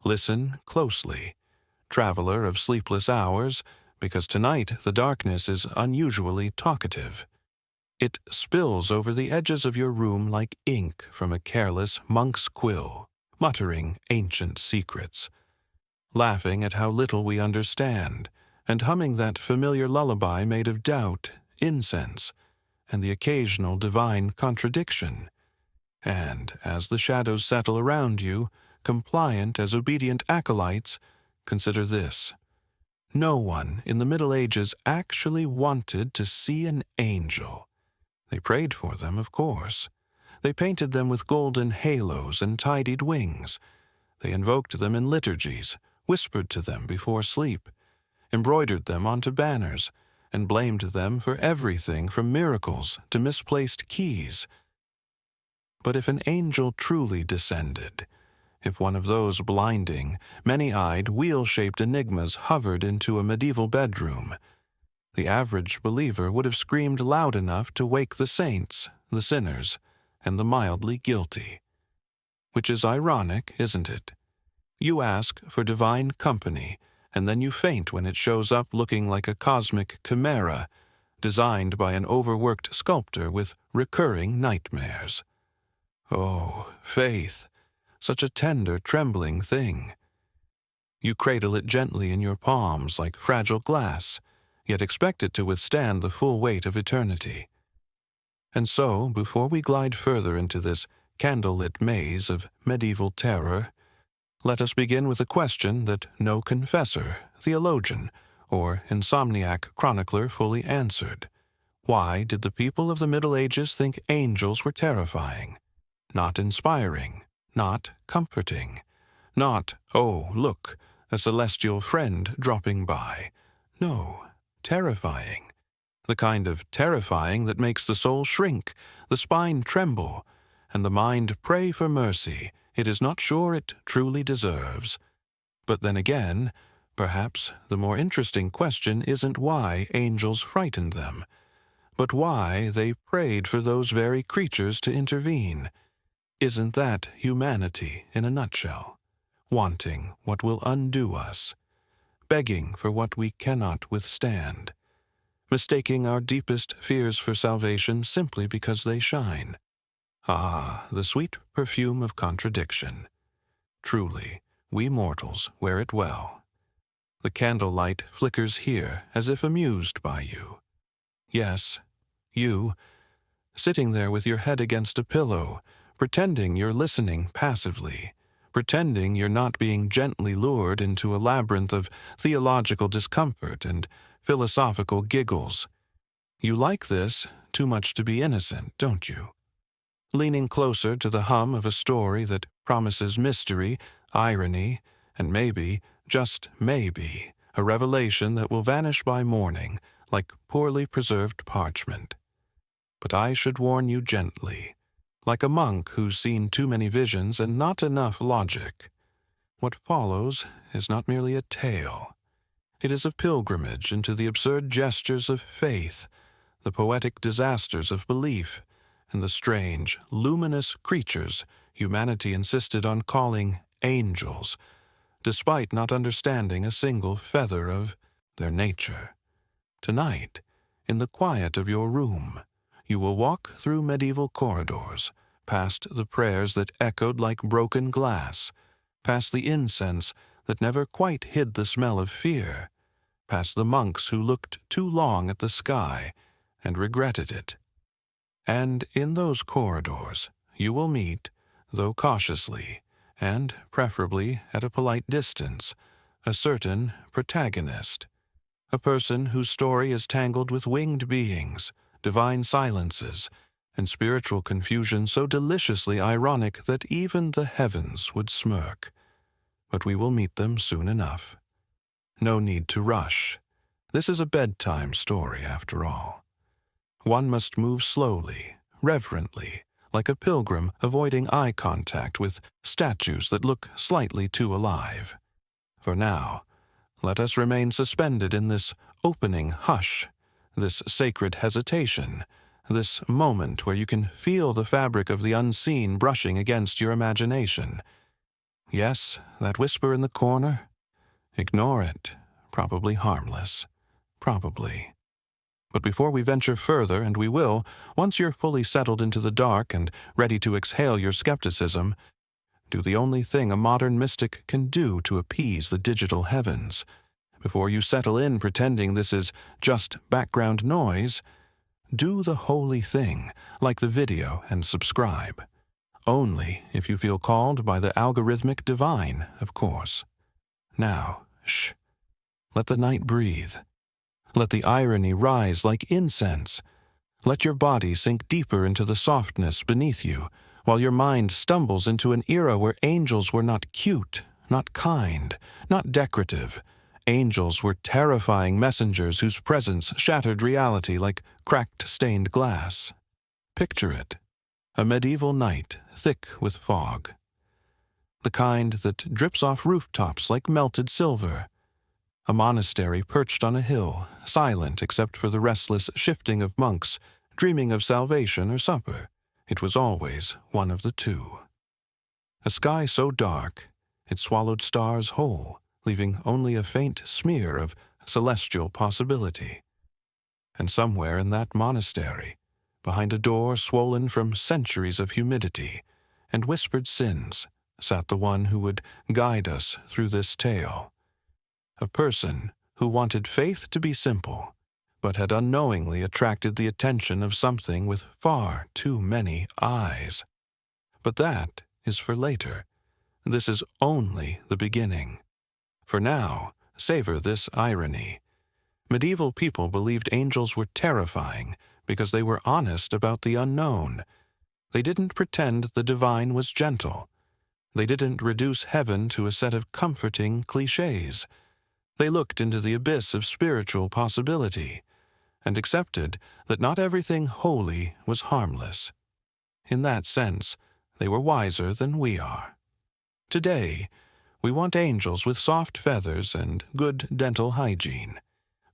Listen closely, traveler of sleepless hours, because tonight the darkness is unusually talkative. It spills over the edges of your room like ink from a careless monk's quill, muttering ancient secrets, laughing at how little we understand, and humming that familiar lullaby made of doubt, incense, and the occasional divine contradiction. And as the shadows settle around you, compliant as obedient acolytes, consider this. No one in the Middle Ages actually wanted to see an angel. They prayed for them, of course. They painted them with golden halos and tidied wings. They invoked them in liturgies, whispered to them before sleep, embroidered them onto banners, and blamed them for everything from miracles to misplaced keys. But if an angel truly descended, if one of those blinding, many-eyed, wheel-shaped enigmas hovered into a medieval bedroom, the average believer would have screamed loud enough to wake the saints, the sinners, and the mildly guilty. Which is ironic, isn't it? You ask for divine company, and then you faint when it shows up looking like a cosmic chimera, designed by an overworked sculptor with recurring nightmares. Oh, faith, such a tender, trembling thing. You cradle it gently in your palms like fragile glass, yet expect it to withstand the full weight of eternity. And so, before we glide further into this candlelit maze of medieval terror, let us begin with a question that no confessor, theologian, or insomniac chronicler fully answered. Why did the people of the Middle Ages think angels were terrifying? Not inspiring, not comforting, not, oh, look, a celestial friend dropping by. No, terrifying. The kind of terrifying that makes the soul shrink, the spine tremble, and the mind pray for mercy it is not sure it truly deserves. But then again, perhaps the more interesting question isn't why angels frightened them, but why they prayed for those very creatures to intervene. Isn't that humanity in a nutshell? Wanting what will undo us, begging for what we cannot withstand, mistaking our deepest fears for salvation simply because they shine. Ah, the sweet perfume of contradiction. Truly, we mortals wear it well. The candlelight flickers here as if amused by you. Yes, you, sitting there with your head against a pillow, pretending you're listening passively, pretending you're not being gently lured into a labyrinth of theological discomfort and philosophical giggles. You like this too much to be innocent, don't you? Leaning closer to the hum of a story that promises mystery, irony, and maybe, just maybe, a revelation that will vanish by morning like poorly preserved parchment. But I should warn you gently, like a monk who's seen too many visions and not enough logic. What follows is not merely a tale. It is a pilgrimage into the absurd gestures of faith, the poetic disasters of belief, and the strange, luminous creatures humanity insisted on calling angels, despite not understanding a single feather of their nature. Tonight, in the quiet of your room, you will walk through medieval corridors, past the prayers that echoed like broken glass, past the incense that never quite hid the smell of fear, past the monks who looked too long at the sky and regretted it. And in those corridors you will meet, though cautiously, and preferably at a polite distance, a certain protagonist, a person whose story is tangled with winged beings, divine silences, and spiritual confusion so deliciously ironic that even the heavens would smirk. But we will meet them soon enough. No need to rush. This is a bedtime story, after all. One must move slowly, reverently, like a pilgrim avoiding eye contact with statues that look slightly too alive. For now, let us remain suspended in this opening hush, this sacred hesitation, this moment where you can feel the fabric of the unseen brushing against your imagination. Yes, that whisper in the corner? Ignore it. Probably harmless. Probably. But before we venture further, and we will, once you're fully settled into the dark and ready to exhale your skepticism, do the only thing a modern mystic can do to appease the digital heavens. Before you settle in pretending this is just background noise, do the holy thing, like the video, and subscribe. Only if you feel called by the algorithmic divine, of course. Now, shh. Let the night breathe. Let the irony rise like incense. Let your body sink deeper into the softness beneath you, while your mind stumbles into an era where angels were not cute, not kind, not decorative. Angels were terrifying messengers whose presence shattered reality like cracked stained glass. Picture it. A medieval night, thick with fog. The kind that drips off rooftops like melted silver. A monastery perched on a hill, silent except for the restless shifting of monks, dreaming of salvation or supper. It was always one of the two. A sky so dark, it swallowed stars whole, leaving only a faint smear of celestial possibility. And somewhere in that monastery, behind a door swollen from centuries of humidity and whispered sins, sat the one who would guide us through this tale. A person who wanted faith to be simple, but had unknowingly attracted the attention of something with far too many eyes. But that is for later. This is only the beginning. For now, savor this irony. Medieval people believed angels were terrifying because they were honest about the unknown. They didn't pretend the divine was gentle. They didn't reduce heaven to a set of comforting cliches. They looked into the abyss of spiritual possibility and accepted that not everything holy was harmless. In that sense, they were wiser than we are. Today, we want angels with soft feathers and good dental hygiene.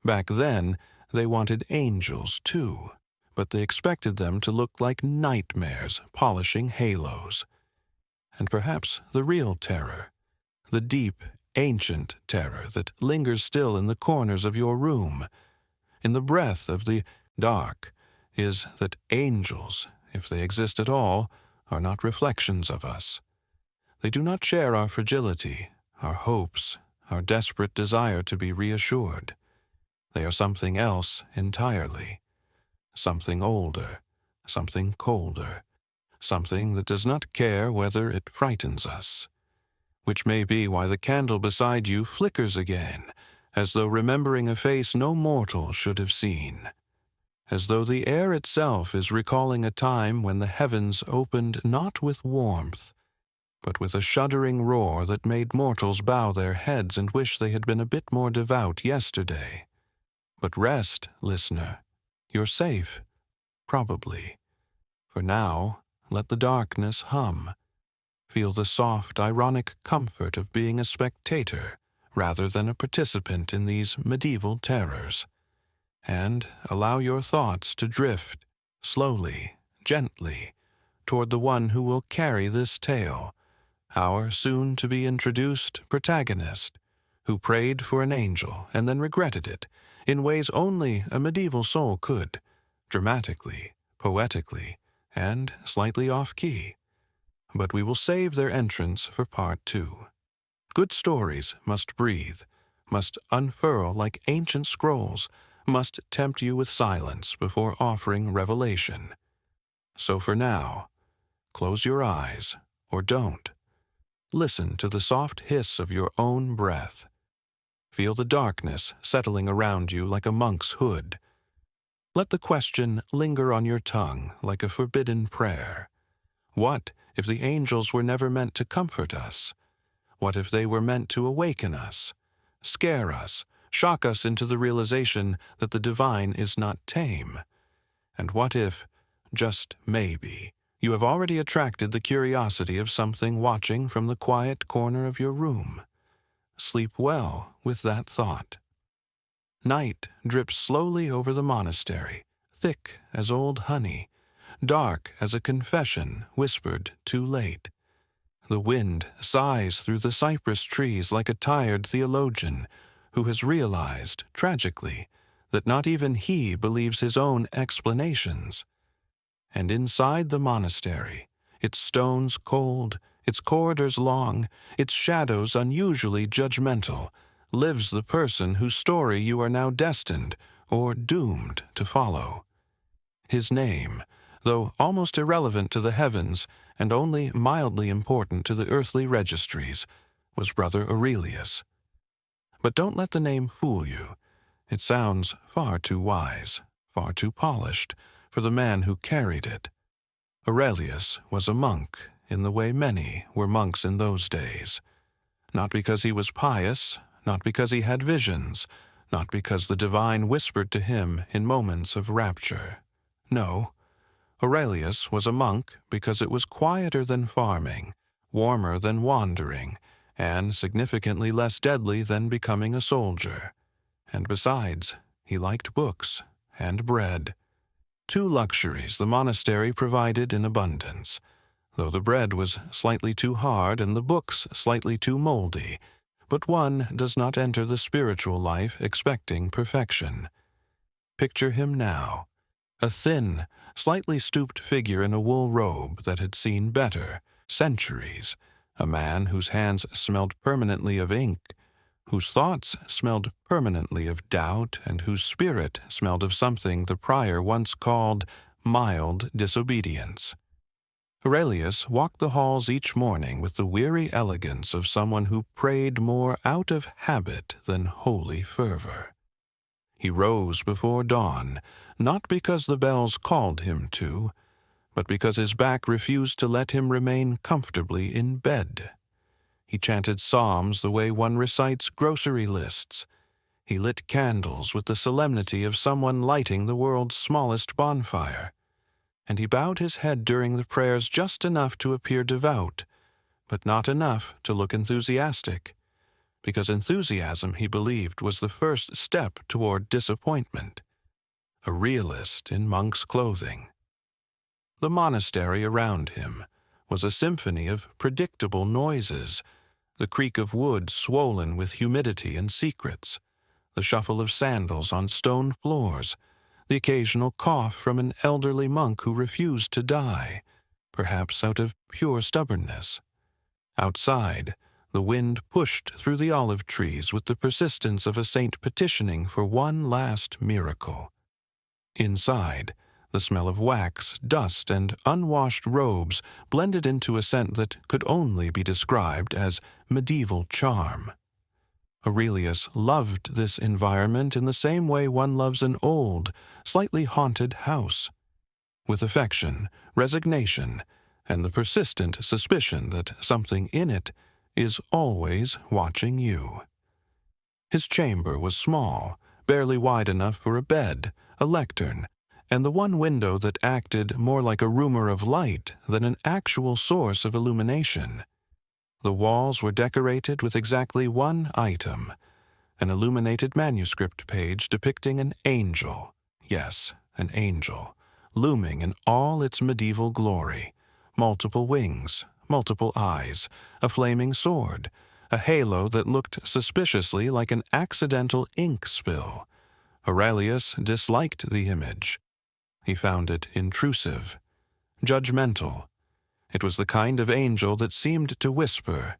Back then, they wanted angels too, but they expected them to look like nightmares polishing halos. And perhaps the real terror, the deep, ancient terror that lingers still in the corners of your room, in the breath of the dark, is that angels, if they exist at all, are not reflections of us. They do not share our fragility, our hopes, our desperate desire to be reassured. They are something else entirely. Something older, something colder, something that does not care whether it frightens us. Which may be why the candle beside you flickers again, as though remembering a face no mortal should have seen. As though the air itself is recalling a time when the heavens opened not with warmth, but with a shuddering roar that made mortals bow their heads and wish they had been a bit more devout yesterday. But rest, listener. You're safe. Probably. For now, let the darkness hum. Feel the soft, ironic comfort of being a spectator rather than a participant in these medieval terrors. And allow your thoughts to drift, slowly, gently, toward the one who will carry this tale, our soon-to-be-introduced protagonist, who prayed for an angel and then regretted it, in ways only a medieval soul could, dramatically, poetically, and slightly off-key. But we will save their entrance for part 2. Good stories must breathe, must unfurl like ancient scrolls, must tempt you with silence before offering revelation. So for now, close your eyes, or don't. Listen to the soft hiss of your own breath. Feel the darkness settling around you like a monk's hood. Let the question linger on your tongue like a forbidden prayer. What if the angels were never meant to comfort us? What if they were meant to awaken us, scare us, shock us into the realization that the divine is not tame? And what if, just maybe, you have already attracted the curiosity of something watching from the quiet corner of your room? Sleep well with that thought. Night drips slowly over the monastery, thick as old honey, dark as a confession whispered too late. The wind sighs through the cypress trees like a tired theologian who has realized, tragically, that not even he believes his own explanations. And inside the monastery, its stones cold, its corridors long, its shadows unusually judgmental, lives the person whose story you are now destined or doomed to follow. His name, though almost irrelevant to the heavens and only mildly important to the earthly registries, was Brother Aurelius. But don't let the name fool you. It sounds far too wise, far too polished, for the man who carried it. Aurelius was a monk in the way many were monks in those days. Not because he was pious, not because he had visions, not because the divine whispered to him in moments of rapture. No, Aurelius was a monk because it was quieter than farming, warmer than wandering, and significantly less deadly than becoming a soldier. And besides, he liked books and bread. Two luxuries the monastery provided in abundance, though the bread was slightly too hard and the books slightly too moldy, but one does not enter the spiritual life expecting perfection. Picture him now, a thin, slightly stooped figure in a wool robe that had seen better centuries, a man whose hands smelled permanently of ink, whose thoughts smelled permanently of doubt, and whose spirit smelled of something the prior once called mild disobedience. Aurelius walked the halls each morning with the weary elegance of someone who prayed more out of habit than holy fervor. He rose before dawn, not because the bells called him to, but because his back refused to let him remain comfortably in bed. He chanted psalms the way one recites grocery lists. He lit candles with the solemnity of someone lighting the world's smallest bonfire. And he bowed his head during the prayers just enough to appear devout, but not enough to look enthusiastic, because enthusiasm, he believed, was the first step toward disappointment. A realist in monk's clothing. The monastery around him was a symphony of predictable noises, the creak of wood swollen with humidity and secrets, the shuffle of sandals on stone floors, the occasional cough from an elderly monk who refused to die, perhaps out of pure stubbornness. Outside, the wind pushed through the olive trees with the persistence of a saint petitioning for one last miracle. Inside, the smell of wax, dust, and unwashed robes blended into a scent that could only be described as medieval charm. Aurelius loved this environment in the same way one loves an old, slightly haunted house, with affection, resignation, and the persistent suspicion that something in it is always watching you. His chamber was small, barely wide enough for a bed, a lectern, and the one window that acted more like a rumor of light than an actual source of illumination. The walls were decorated with exactly one item, an illuminated manuscript page depicting an angel, yes, an angel, looming in all its medieval glory, multiple wings, multiple eyes, a flaming sword, a halo that looked suspiciously like an accidental ink spill. Aurelius disliked the image. He found it intrusive, judgmental. It was the kind of angel that seemed to whisper,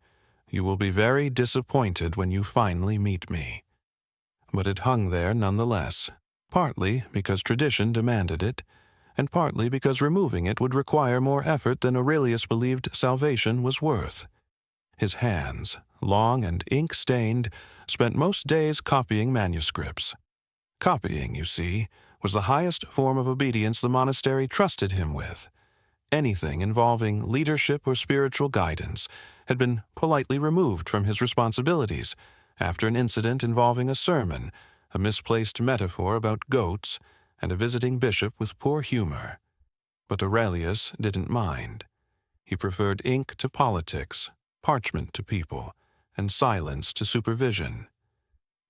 "You will be very disappointed when you finally meet me." But it hung there nonetheless, partly because tradition demanded it, and partly because removing it would require more effort than Aurelius believed salvation was worth. His hands, long and ink-stained, spent most days copying manuscripts. Copying, you see, was the highest form of obedience the monastery trusted him with. Anything involving leadership or spiritual guidance had been politely removed from his responsibilities after an incident involving a sermon, a misplaced metaphor about goats, and a visiting bishop with poor humor. But Aurelius didn't mind. He preferred ink to politics, parchment to people, and silence to supervision.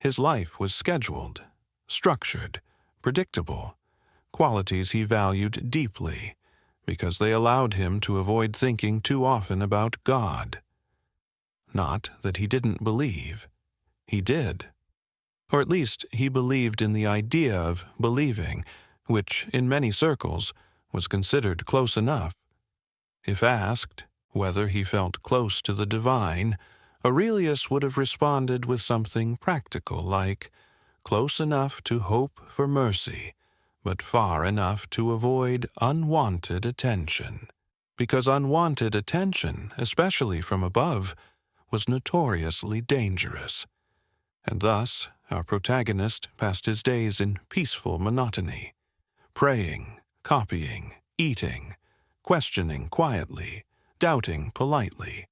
His life was scheduled, structured, predictable, qualities he valued deeply, because they allowed him to avoid thinking too often about God. Not that he didn't believe. He did. Or at least he believed in the idea of believing, which, in many circles, was considered close enough. If asked whether he felt close to the divine, Aurelius would have responded with something practical like, close enough to hope for mercy, but far enough to avoid unwanted attention. Because unwanted attention, especially from above, was notoriously dangerous. And thus, our protagonist passed his days in peaceful monotony, praying, copying, eating, questioning quietly, doubting politely.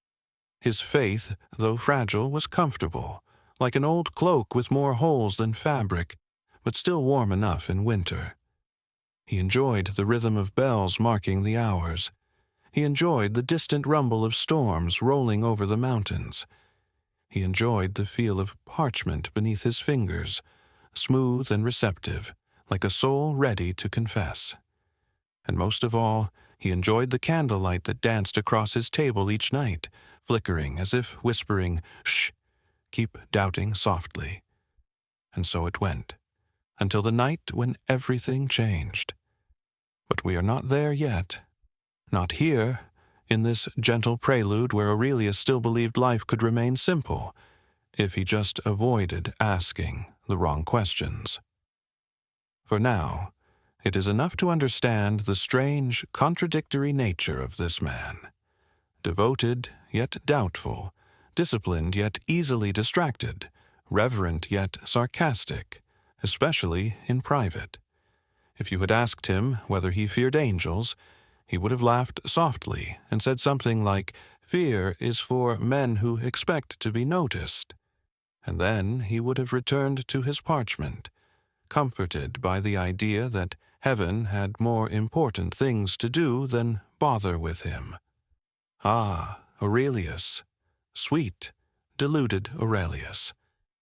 His faith, though fragile, was comfortable, like an old cloak with more holes than fabric, but still warm enough in winter. He enjoyed the rhythm of bells marking the hours. He enjoyed the distant rumble of storms rolling over the mountains. He enjoyed the feel of parchment beneath his fingers, smooth and receptive, like a soul ready to confess. And most of all, he enjoyed the candlelight that danced across his table each night, flickering as if whispering, "Shh, keep doubting softly." And so it went, until the night when everything changed. But we are not there yet. Not here, in this gentle prelude where Aurelius still believed life could remain simple, if he just avoided asking the wrong questions. For now, it is enough to understand the strange, contradictory nature of this man. Devoted, yet doubtful, disciplined, yet easily distracted, reverent, yet sarcastic, especially in private. If you had asked him whether he feared angels, he would have laughed softly and said something like, "Fear is for men who expect to be noticed." And then he would have returned to his parchment, comforted by the idea that heaven had more important things to do than bother with him. Ah, Aurelius, sweet, deluded Aurelius.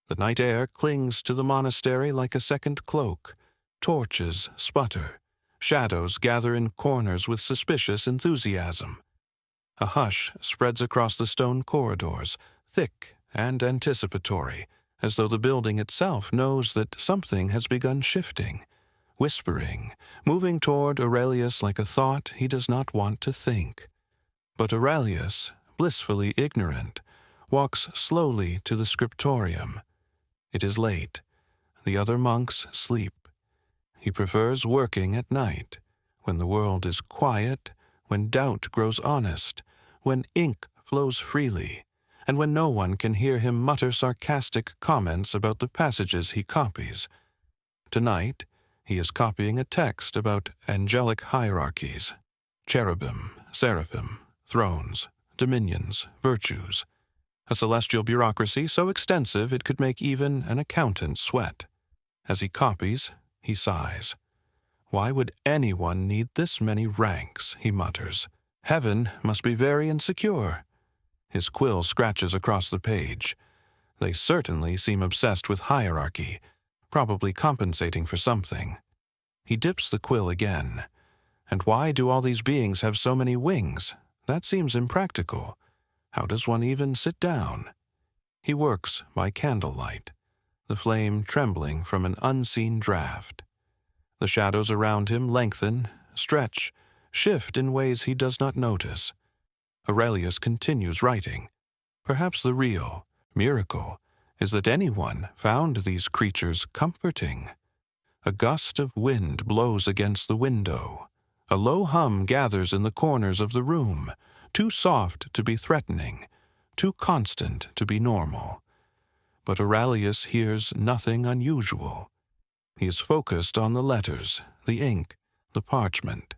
The night air clings to the monastery like a second cloak. Torches sputter. Shadows gather in corners with suspicious enthusiasm. A hush spreads across the stone corridors, thick and anticipatory, as though the building itself knows that something has begun shifting, whispering, moving toward Aurelius like a thought he does not want to think. But Aurelius, blissfully ignorant, walks slowly to the scriptorium. It is late. The other monks sleep. He prefers working at night, when the world is quiet, when doubt grows honest, when ink flows freely, and when no one can hear him mutter sarcastic comments about the passages he copies. Tonight, he is copying a text about angelic hierarchies, cherubim, seraphim, thrones, dominions, virtues, a celestial bureaucracy so extensive it could make even an accountant sweat. As he copies, he sighs. "Why would anyone need this many ranks?" he mutters. "Heaven must be very insecure." His quill scratches across the page. They certainly seem obsessed with hierarchy, probably compensating for something. He dips the quill again. And why do all these beings have so many wings? That seems impractical. How does one even sit down? He works by candlelight, the flame trembling from an unseen draft. The shadows around him lengthen, stretch, shift in ways he does not notice. Aurelius continues writing. Perhaps the real miracle is that anyone found these creatures comforting. A gust of wind blows against the window. A low hum gathers in the corners of the room, too soft to be threatening, too constant to be normal. But Aurelius hears nothing unusual. He is focused on the letters, the ink, the parchment.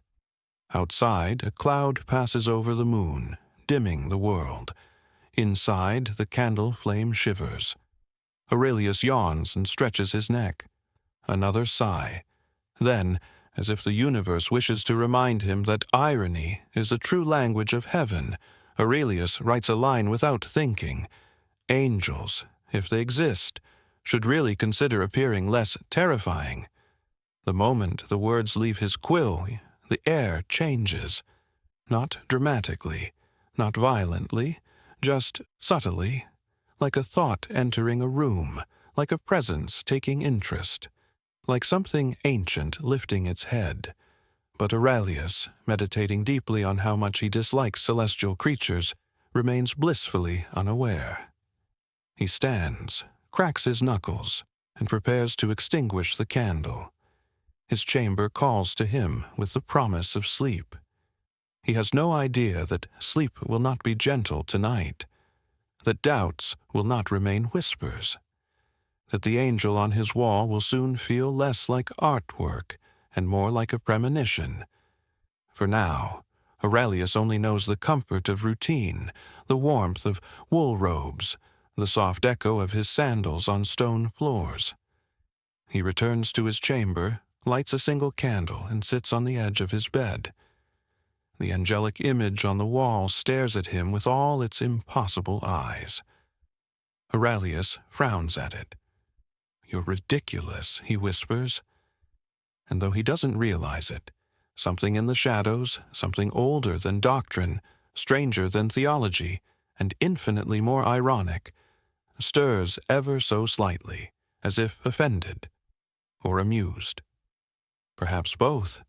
Outside, a cloud passes over the moon, dimming the world. Inside, the candle flame shivers. Aurelius yawns and stretches his neck. Another sigh. Then, as if the universe wishes to remind him that irony is the true language of heaven, Aurelius writes a line without thinking. Angels, if they exist, should really consider appearing less terrifying. The moment the words leave his quill, The air changes, not dramatically, not violently, just subtly, like a thought entering a room, like a presence taking interest, like something ancient lifting its head. But Aurelius, meditating deeply on how much he dislikes celestial creatures, remains blissfully unaware. He stands, cracks his knuckles, and prepares to extinguish the candle. His chamber calls to him with the promise of sleep. He has no idea that sleep will not be gentle tonight, that doubts will not remain whispers, that the angel on his wall will soon feel less like artwork and more like a premonition. For now, Aurelius only knows the comfort of routine, the warmth of wool robes, the soft echo of his sandals on stone floors. He returns to his chamber, lights a single candle, and sits on the edge of his bed. The angelic image on the wall stares at him with all its impossible eyes. Aurelius frowns at it. "You're ridiculous," he whispers. And though he doesn't realize it, something in the shadows, something older than doctrine, stranger than theology, and infinitely more ironic, stirs ever so slightly, as if offended or amused. Perhaps both.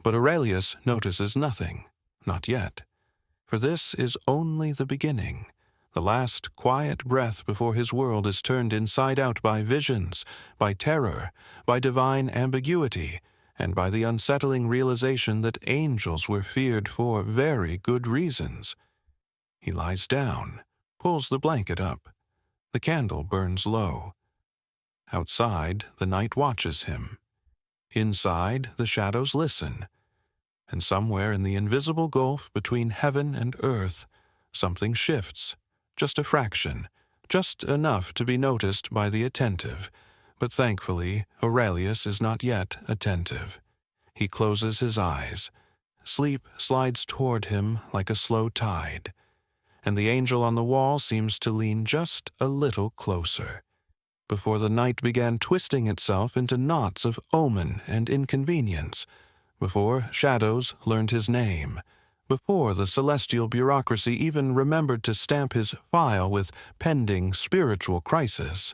But Aurelius notices nothing, not yet, for this is only the beginning, the last quiet breath before his world is turned inside out by visions, by terror, by divine ambiguity, and by the unsettling realization that angels were feared for very good reasons. He lies down, pulls the blanket up. The candle burns low. Outside, the night watches him. Inside, the shadows listen. And somewhere in the invisible gulf between heaven and earth, something shifts, just a fraction, just enough to be noticed by the attentive. But thankfully, Aurelius is not yet attentive. He closes his eyes. Sleep slides toward him like a slow tide, and the angel on the wall seems to lean just a little closer. Before the night began twisting itself into knots of omen and inconvenience, before shadows learned his name, before the celestial bureaucracy even remembered to stamp his file with pending spiritual crisis,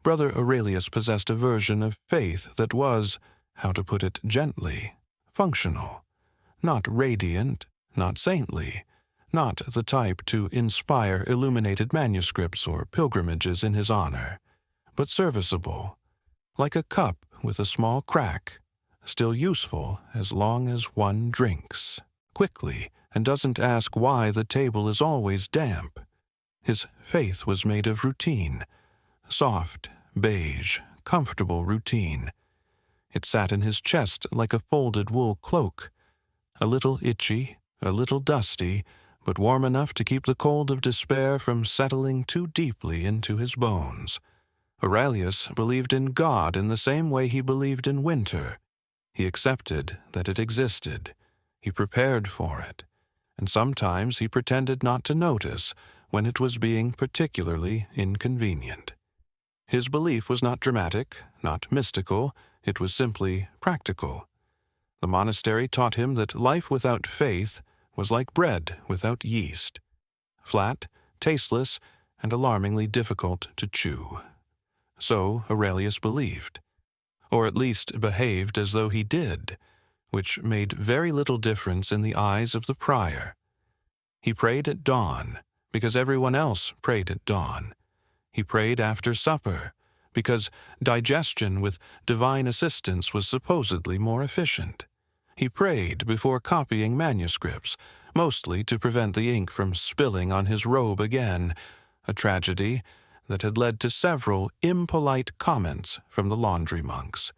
Brother Aurelius possessed a version of faith that was, how to put it gently, functional, not radiant, not saintly, not the type to inspire illuminated manuscripts or pilgrimages in his honor, but serviceable, like a cup with a small crack, still useful as long as one drinks quickly and doesn't ask why the table is always damp. His faith was made of routine, soft, beige, comfortable routine. It sat in his chest like a folded wool cloak, a little itchy, a little dusty, but warm enough to keep the cold of despair from settling too deeply into his bones. Aurelius believed in God in the same way he believed in winter. He accepted that it existed. He prepared for it. And sometimes he pretended not to notice when it was being particularly inconvenient. His belief was not dramatic, not mystical, it was simply practical. The monastery taught him that life without faith was like bread without yeast, flat, tasteless, and alarmingly difficult to chew. So Aurelius believed, or at least behaved as though he did, which made very little difference in the eyes of the prior. He prayed at dawn, because everyone else prayed at dawn. He prayed after supper, because digestion with divine assistance was supposedly more efficient. He prayed before copying manuscripts, mostly to prevent the ink from spilling on his robe again, a tragedy that had led to several impolite comments from the laundry monks.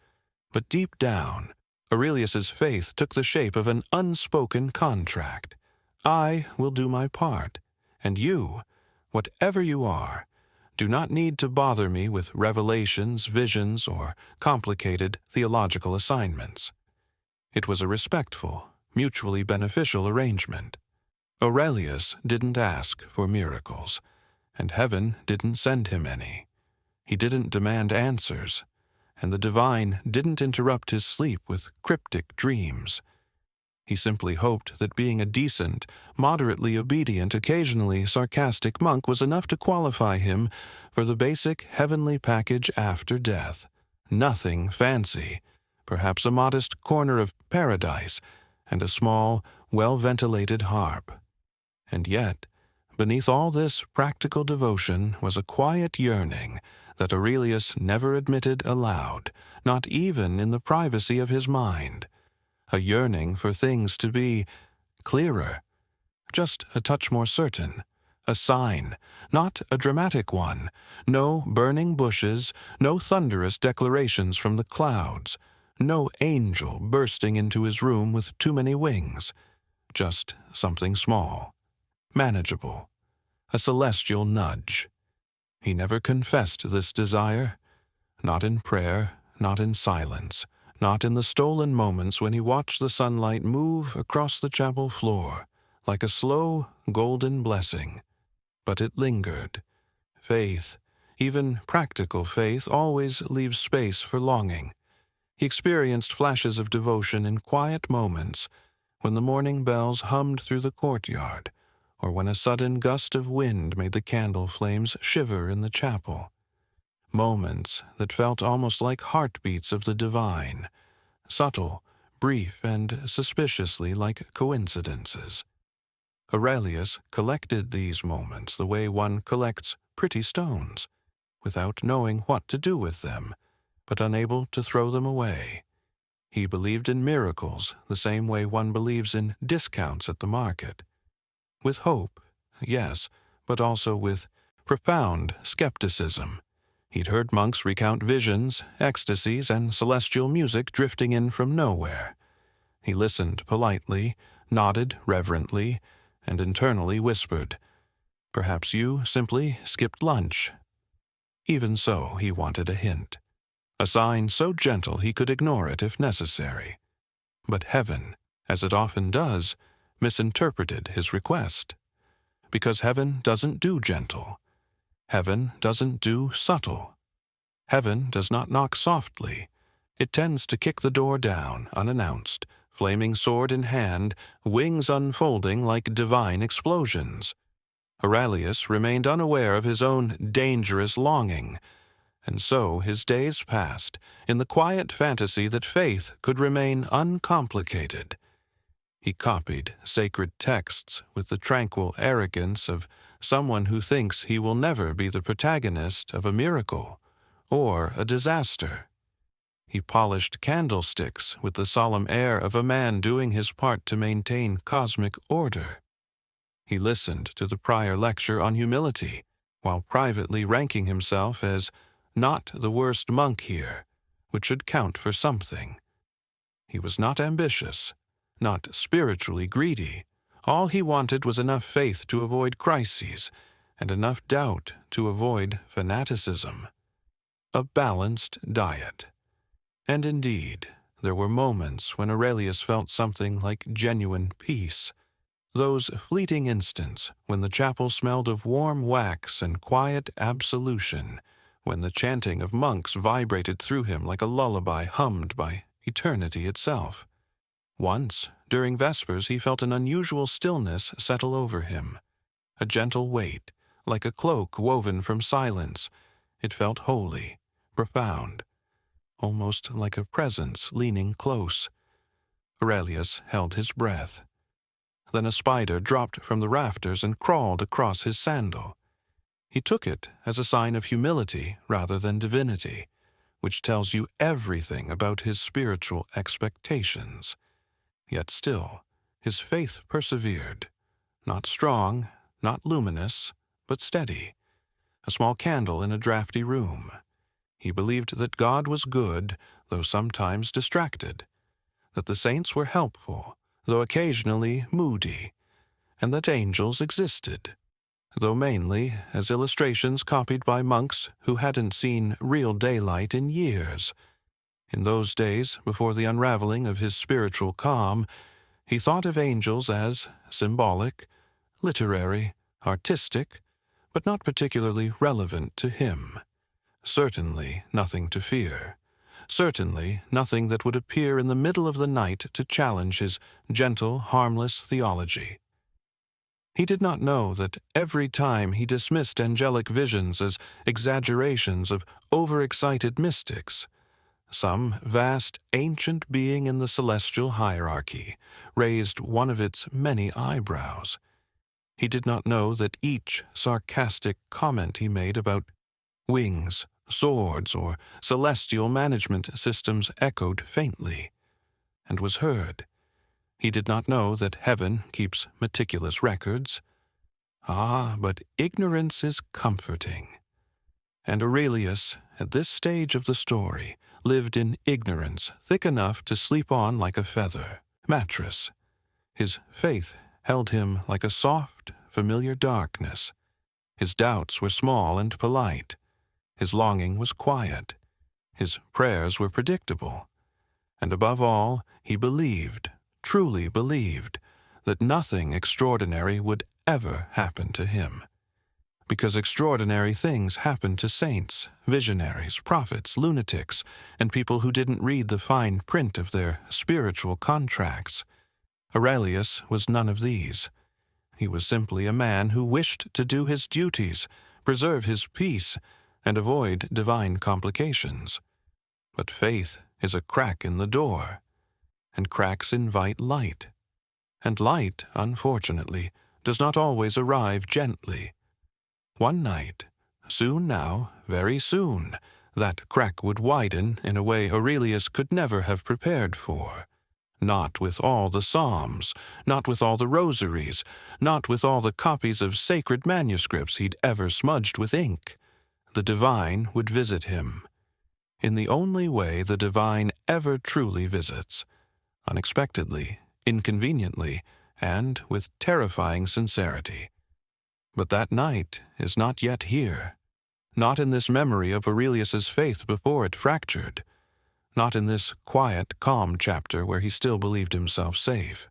But deep down, Aurelius's faith took the shape of an unspoken contract. I will do my part, and you, whatever you are, do not need to bother me with revelations, visions, or complicated theological assignments. It was a respectful, mutually beneficial arrangement. Aurelius didn't ask for miracles, and heaven didn't send him any. He didn't demand answers, and the divine didn't interrupt his sleep with cryptic dreams. He simply hoped that being a decent, moderately obedient, occasionally sarcastic monk was enough to qualify him for the basic heavenly package after death. Nothing fancy, perhaps a modest corner of paradise, and a small, well-ventilated harp. And yet, beneath all this practical devotion was a quiet yearning that Aurelius never admitted aloud, not even in the privacy of his mind. A yearning for things to be clearer, just a touch more certain, a sign, not a dramatic one, no burning bushes, no thunderous declarations from the clouds, no angel bursting into his room with too many wings, just something small, manageable, a celestial nudge. He never confessed this desire, not in prayer, not in silence, not in the stolen moments when he watched the sunlight move across the chapel floor like a slow, golden blessing. But it lingered. Faith, even practical faith, always leaves space for longing. He experienced flashes of devotion in quiet moments, when the morning bells hummed through the courtyard, or when a sudden gust of wind made the candle flames shiver in the chapel. Moments that felt almost like heartbeats of the divine, subtle, brief, and suspiciously like coincidences. Aurelius collected these moments the way one collects pretty stones, without knowing what to do with them, but unable to throw them away. He believed in miracles the same way one believes in discounts at the market. With hope, yes, but also with profound skepticism. He'd heard monks recount visions, ecstasies, and celestial music drifting in from nowhere. He listened politely, nodded reverently, and internally whispered, "Perhaps you simply skipped lunch." Even so, he wanted a hint, a sign so gentle he could ignore it if necessary. But heaven, as it often does, misinterpreted his request. Because heaven doesn't do gentle. Heaven doesn't do subtle. Heaven does not knock softly. It tends to kick the door down, unannounced, flaming sword in hand, wings unfolding like divine explosions. Aurelius remained unaware of his own dangerous longing, and so his days passed in the quiet fantasy that faith could remain uncomplicated. He copied sacred texts with the tranquil arrogance of someone who thinks he will never be the protagonist of a miracle or a disaster. He polished candlesticks with the solemn air of a man doing his part to maintain cosmic order. He listened to the prior lecture on humility, while privately ranking himself as not the worst monk here, which should count for something. He was not ambitious, not spiritually greedy. All he wanted was enough faith to avoid crises, and enough doubt to avoid fanaticism. A balanced diet. And indeed, there were moments when Aurelius felt something like genuine peace. Those fleeting instants when the chapel smelled of warm wax and quiet absolution, when the chanting of monks vibrated through him like a lullaby hummed by eternity itself. Once, during Vespers, he felt an unusual stillness settle over him, a gentle weight, like a cloak woven from silence. It felt holy, profound, almost like a presence leaning close. Aurelius held his breath. Then a spider dropped from the rafters and crawled across his sandal. He took it as a sign of humility rather than divinity, which tells you everything about his spiritual expectations. Yet still, his faith persevered, not strong, not luminous, but steady, a small candle in a drafty room. He believed that God was good, though sometimes distracted, that the saints were helpful, though occasionally moody, and that angels existed, though mainly as illustrations copied by monks who hadn't seen real daylight in years. In those days, before the unraveling of his spiritual calm, he thought of angels as symbolic, literary, artistic, but not particularly relevant to him. Certainly nothing to fear. certainly nothing that would appear in the middle of the night to challenge his gentle, harmless theology. He did not know that every time he dismissed angelic visions as exaggerations of overexcited mystics, some vast ancient being in the celestial hierarchy raised one of its many eyebrows. He did not know that each sarcastic comment he made about wings, swords, or celestial management systems echoed faintly and was heard. He did not know that heaven keeps meticulous records. Ah, but ignorance is comforting. And Aurelius, at this stage of the story, lived in ignorance thick enough to sleep on like a feather mattress. His faith held him like a soft, familiar darkness. His doubts were small and polite. His longing was quiet. His prayers were predictable. And above all, he believed, truly believed, that nothing extraordinary would ever happen to him. Because extraordinary things happen to saints, visionaries, prophets, lunatics, and people who didn't read the fine print of their spiritual contracts. Aurelius was none of these. He was simply a man who wished to do his duties, preserve his peace, and avoid divine complications. But faith is a crack in the door, and cracks invite light. And light, unfortunately, does not always arrive gently. One night, soon now, very soon, that crack would widen in a way Aurelius could never have prepared for. Not with all the psalms, not with all the rosaries, not with all the copies of sacred manuscripts he'd ever smudged with ink. The divine would visit him, in the only way the divine ever truly visits, unexpectedly, inconveniently, and with terrifying sincerity. But that night is not yet here, not in this memory of Aurelius's faith before it fractured, not in this quiet, calm chapter where he still believed himself safe.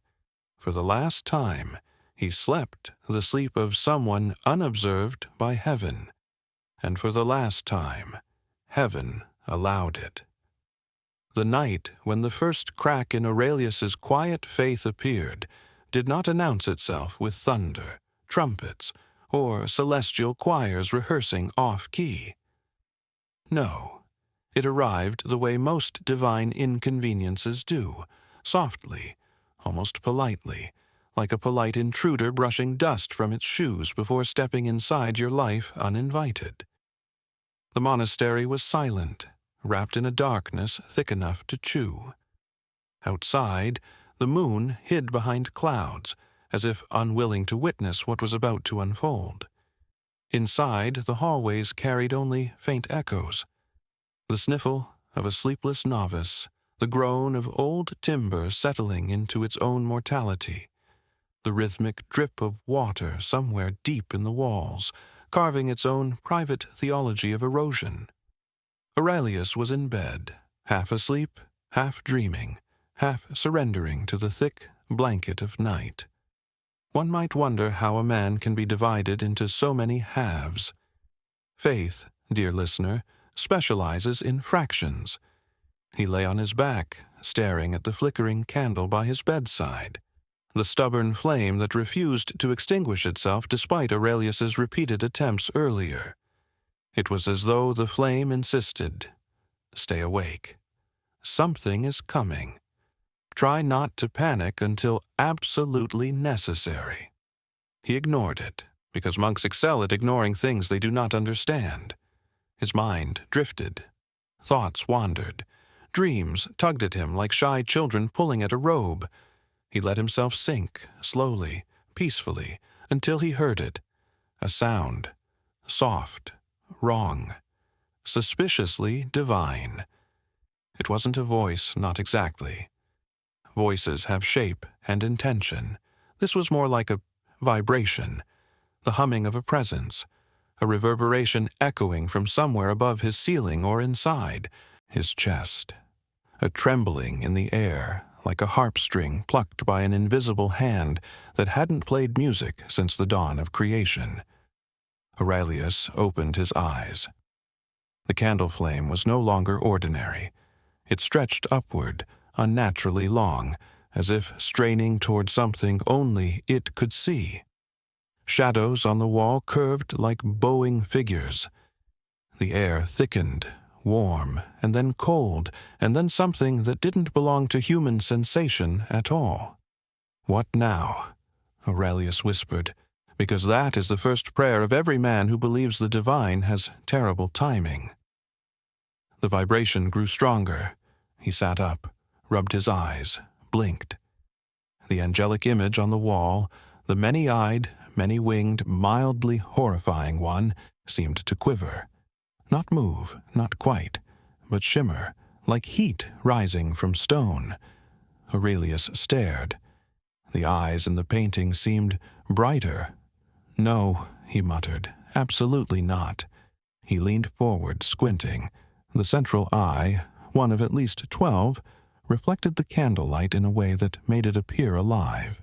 For the last time, he slept the sleep of someone unobserved by heaven, and for the last time, heaven allowed it. The night when the first crack in Aurelius's quiet faith appeared did not announce itself with thunder, trumpets, or celestial choirs rehearsing off-key. No, it arrived the way most divine inconveniences do, softly, almost politely, like a polite intruder brushing dust from its shoes before stepping inside your life uninvited. The monastery was silent, wrapped in a darkness thick enough to chew. Outside, the moon hid behind clouds, as if unwilling to witness what was about to unfold. Inside, the hallways carried only faint echoes. The sniffle of a sleepless novice, the groan of old timber settling into its own mortality, the rhythmic drip of water somewhere deep in the walls, carving its own private theology of erosion. Aurelius was in bed, half asleep, half dreaming, half surrendering to the thick blanket of night. One might wonder how a man can be divided into so many halves. Faith, dear listener, specializes in fractions. He lay on his back, staring at the flickering candle by his bedside, the stubborn flame that refused to extinguish itself despite Aurelius's repeated attempts earlier. It was as though the flame insisted, "Stay awake. Something is coming. Try not to panic until absolutely necessary." He ignored it, because monks excel at ignoring things they do not understand. His mind drifted. Thoughts wandered. Dreams tugged at him like shy children pulling at a robe. He let himself sink, slowly, peacefully, until he heard it. A sound. Soft. Wrong. Suspiciously divine. It wasn't a voice, not exactly. Voices have shape and intention. This was more like a vibration, the humming of a presence, a reverberation echoing from somewhere above his ceiling or inside his chest, a trembling in the air like a harp string plucked by an invisible hand that hadn't played music since the dawn of creation. Aurelius opened his eyes. The candle flame was no longer ordinary. It stretched upward, unnaturally long, as if straining toward something only it could see. Shadows on the wall curved like bowing figures. The air thickened, warm, and then cold, and then something that didn't belong to human sensation at all. "What now?" Aurelius whispered, because that is the first prayer of every man who believes the divine has terrible timing. The vibration grew stronger. He sat up, rubbed his eyes, blinked. The angelic image on the wall, the many-eyed, many-winged, mildly horrifying one, seemed to quiver. Not move, not quite, but shimmer, like heat rising from stone. Aurelius stared. The eyes in the painting seemed brighter. "No," he muttered, "absolutely not." He leaned forward, squinting. The central eye, one of at least 12, reflected the candlelight in a way that made it appear alive.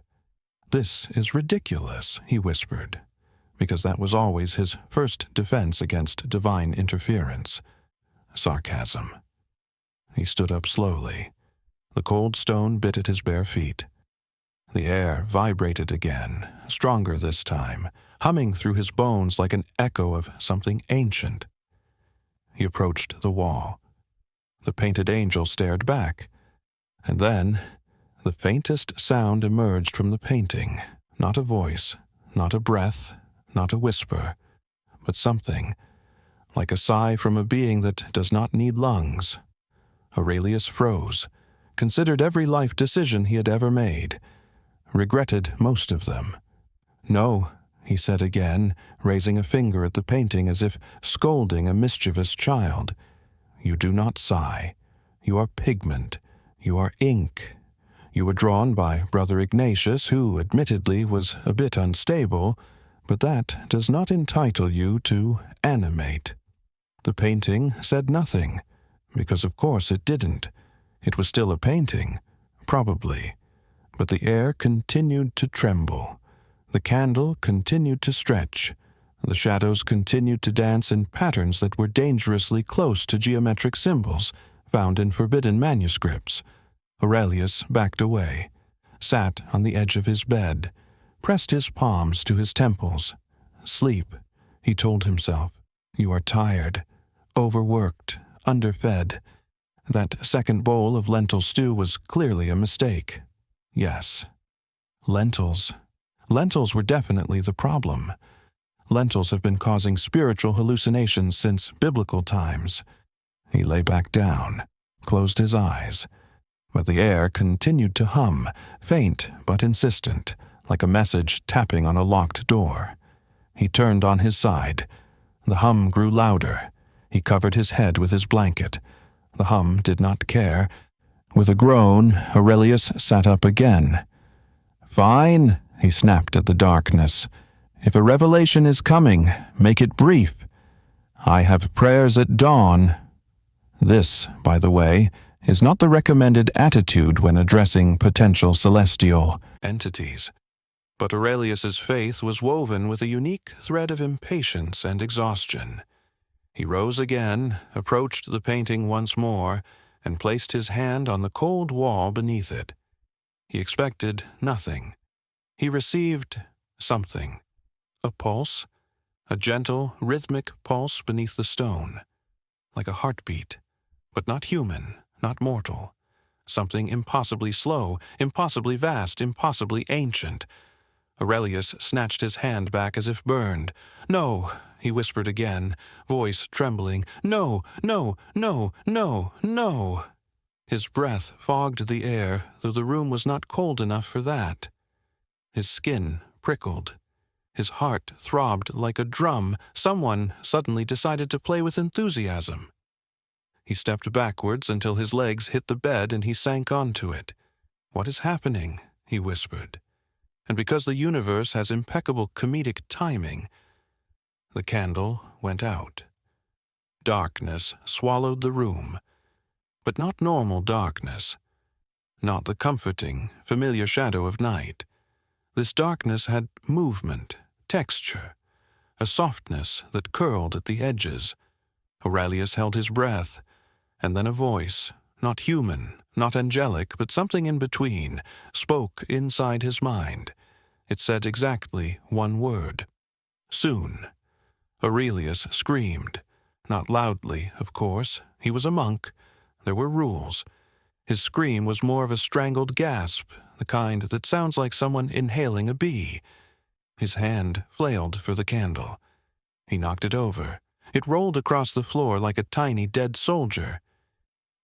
"This is ridiculous," he whispered, because that was always his first defense against divine interference. Sarcasm. He stood up slowly. The cold stone bit at his bare feet. The air vibrated again, stronger this time, humming through his bones like an echo of something ancient. He approached the wall. The painted angel stared back, and then the faintest sound emerged from the painting, not a voice, not a breath, not a whisper, but something, like a sigh from a being that does not need lungs. Aurelius froze, considered every life decision he had ever made, regretted most of them. "No," he said again, raising a finger at the painting as if scolding a mischievous child. "You do not sigh. You are pigment. You are ink. You were drawn by Brother Ignatius, who admittedly was a bit unstable, but that does not entitle you to animate." The painting said nothing, because of course it didn't. It was still a painting, probably. But the air continued to tremble. The candle continued to stretch. The shadows continued to dance in patterns that were dangerously close to geometric symbols found in forbidden manuscripts. Aurelius backed away, sat on the edge of his bed, pressed his palms to his temples. "Sleep," he told himself. "You are tired, overworked, underfed." That second bowl of lentil stew was clearly a mistake. Yes. Lentils. Lentils were definitely the problem. Lentils have been causing spiritual hallucinations since biblical times. He lay back down, closed his eyes, but the air continued to hum, faint but insistent, like a message tapping on a locked door. He turned on his side. The hum grew louder. He covered his head with his blanket. The hum did not care. With a groan, Aurelius sat up again. "Fine," he snapped at the darkness. "If a revelation is coming, make it brief. I have prayers at dawn." This, by the way, is not the recommended attitude when addressing potential celestial entities. But Aurelius's faith was woven with a unique thread of impatience and exhaustion. He rose again, approached the painting once more, and placed his hand on the cold wall beneath it. He expected nothing. He received something. A pulse, a gentle, rhythmic pulse beneath the stone, like a heartbeat, but not human, not mortal. Something impossibly slow, impossibly vast, impossibly ancient. Aurelius snatched his hand back as if burned. "No," he whispered again, voice trembling. "No, no, no, no, no." His breath fogged the air, though the room was not cold enough for that. His skin prickled. His heart throbbed like a drum. Someone suddenly decided to play with enthusiasm. He stepped backwards until his legs hit the bed and he sank onto it. "What is happening?" he whispered. And because the universe has impeccable comedic timing, the candle went out. Darkness swallowed the room, but not normal darkness, not the comforting, familiar shadow of night. This darkness had movement, texture, a softness that curled at the edges. Aurelius held his breath, and then a voice, not human, not angelic, but something in between, spoke inside his mind. It said exactly one word: soon. Aurelius screamed. Not loudly, of course. He was a monk. There were rules. His scream was more of a strangled gasp, the kind that sounds like someone inhaling a bee. His hand flailed for the candle. He knocked it over. It rolled across the floor like a tiny dead soldier.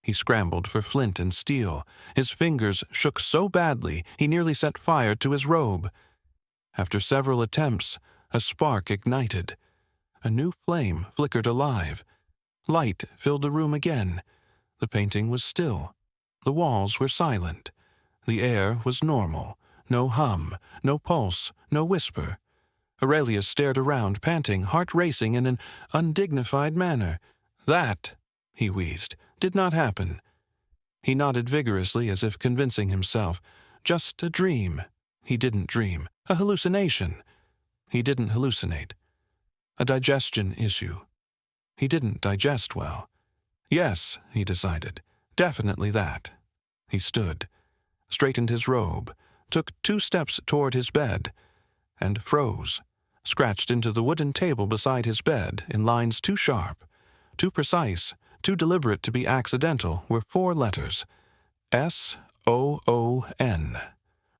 He scrambled for flint and steel. His fingers shook so badly he nearly set fire to his robe. After several attempts, a spark ignited. A new flame flickered alive. Light filled the room again. The painting was still. The walls were silent. The air was normal. No hum, no pulse, no whisper. Aurelius stared around, panting, heart racing in an undignified manner. That, he wheezed, did not happen. He nodded vigorously as if convincing himself. Just a dream. He didn't dream. A hallucination. He didn't hallucinate. A digestion issue. He didn't digest well. Yes, he decided. Definitely that. He stood, straightened his robe, took 2 steps toward his bed, and froze. Scratched into the wooden table beside his bed in lines too sharp, too precise, too deliberate to be accidental were 4 letters. S-O-O-N.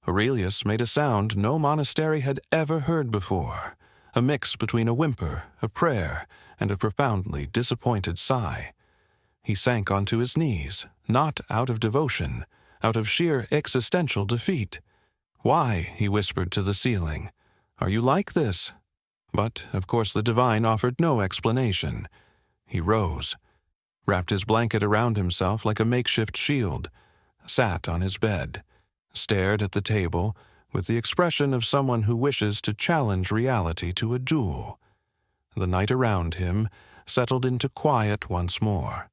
Aurelius made a sound no monastery had ever heard before, a mix between a whimper, a prayer, and a profoundly disappointed sigh. He sank onto his knees, not out of devotion, out of sheer existential defeat. Why, he whispered to the ceiling, are you like this? But, of course, the divine offered no explanation. He rose, wrapped his blanket around himself like a makeshift shield, sat on his bed, stared at the table with the expression of someone who wishes to challenge reality to a duel. The night around him settled into quiet once more.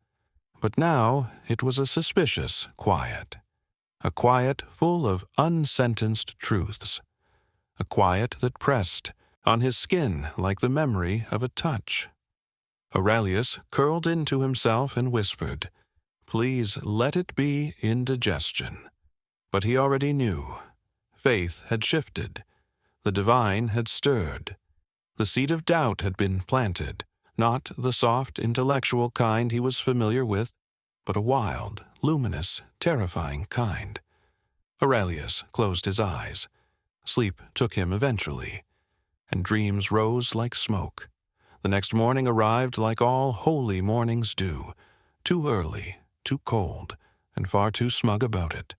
But now it was a suspicious quiet. A quiet full of unsentenced truths. A quiet that pressed on his skin like the memory of a touch. Aurelius curled into himself and whispered, "Please let it be indigestion." But he already knew. Faith had shifted. The divine had stirred. The seed of doubt had been planted, not the soft, intellectual kind he was familiar with, but a wild, luminous, terrifying kind. Aurelius closed his eyes. Sleep took him eventually, and dreams rose like smoke. The next morning arrived like all holy mornings do, too early, too cold, and far too smug about it.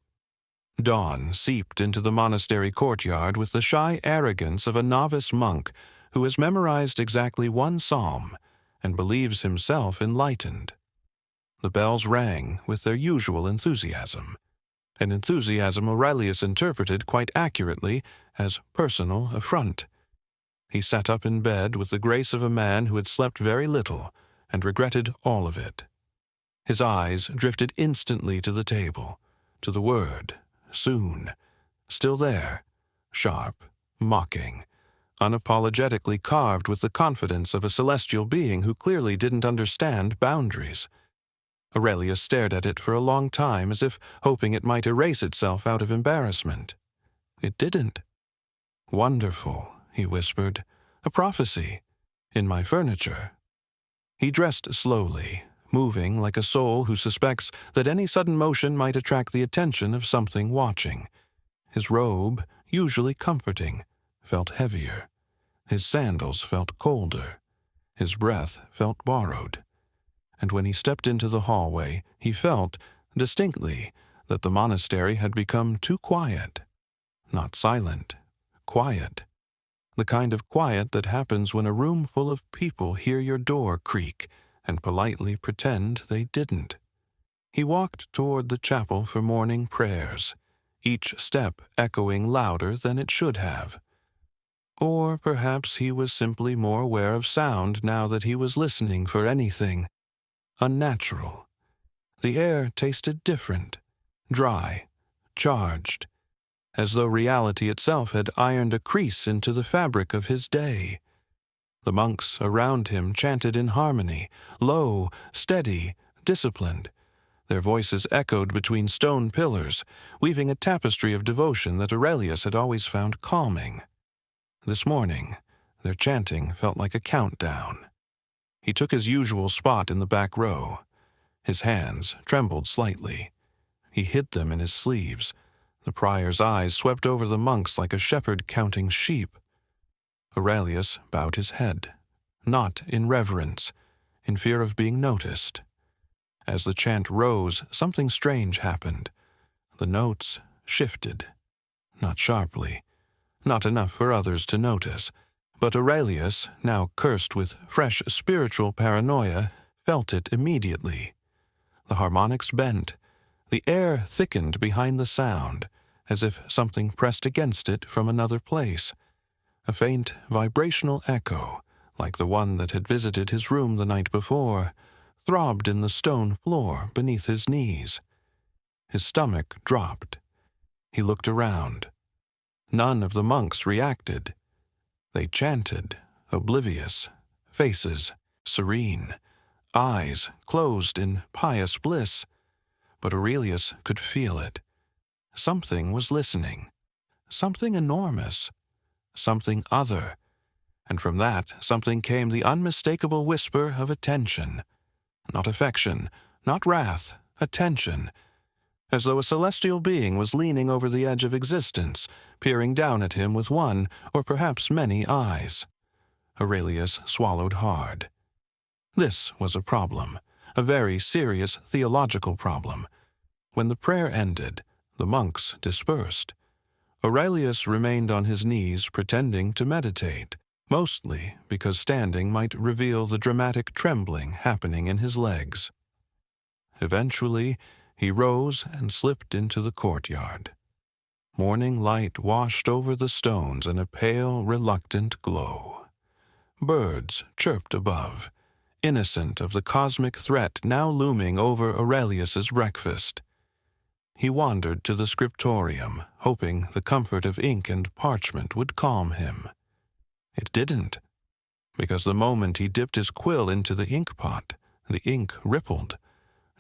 Dawn seeped into the monastery courtyard with the shy arrogance of a novice monk who has memorized exactly 1 psalm and believes himself enlightened. The bells rang with their usual enthusiasm, an enthusiasm Aurelius interpreted quite accurately as personal affront. He sat up in bed with the grace of a man who had slept very little and regretted all of it. His eyes drifted instantly to the table, to the word, soon, still there, sharp, mocking, unapologetically carved with the confidence of a celestial being who clearly didn't understand boundaries. Aurelius stared at it for a long time as if hoping it might erase itself out of embarrassment. It didn't. "Wonderful," he whispered. "A prophecy. In my furniture." He dressed slowly, moving like a soul who suspects that any sudden motion might attract the attention of something watching. His robe, usually comforting, felt heavier. His sandals felt colder. His breath felt borrowed. And when he stepped into the hallway, he felt, distinctly, that the monastery had become too quiet. Not silent, quiet. The kind of quiet that happens when a room full of people hear your door creak and politely pretend they didn't. He walked toward the chapel for morning prayers, each step echoing louder than it should have. Or perhaps he was simply more aware of sound now that he was listening for anything unnatural. The air tasted different, dry, charged, as though reality itself had ironed a crease into the fabric of his day. The monks around him chanted in harmony, low, steady, disciplined, Their voices echoed between stone pillars, weaving a tapestry of devotion that Aurelius had always found calming. This morning, their chanting felt like a countdown. He took his usual spot in the back row. His hands trembled slightly. He hid them in his sleeves. The prior's eyes swept over the monks like a shepherd counting sheep. Aurelius bowed his head, not in reverence, in fear of being noticed. As the chant rose, something strange happened. The notes shifted, not sharply, not enough for others to notice, but Aurelius, now cursed with fresh spiritual paranoia, felt it immediately. The harmonics bent. The air thickened behind the sound, as if something pressed against it from another place. A faint vibrational echo, like the one that had visited his room the night before, throbbed in the stone floor beneath his knees. His stomach dropped. He looked around. None of the monks reacted. They chanted, oblivious, faces serene, eyes closed in pious bliss. But Aurelius could feel it. Something was listening. Something enormous. Something other. And from that something came the unmistakable whisper of attention. Not affection, not wrath, attention. As though a celestial being was leaning over the edge of existence, peering down at him with one, or perhaps many eyes. Aurelius swallowed hard. This was a problem, a very serious theological problem. When the prayer ended, the monks dispersed. Aurelius remained on his knees pretending to meditate, mostly because standing might reveal the dramatic trembling happening in his legs. Eventually, he rose and slipped into the courtyard. Morning light washed over the stones in a pale, reluctant glow. Birds chirped above, innocent of the cosmic threat now looming over Aurelius's breakfast. He wandered to the scriptorium, hoping the comfort of ink and parchment would calm him. It didn't, because the moment he dipped his quill into the ink pot, the ink rippled,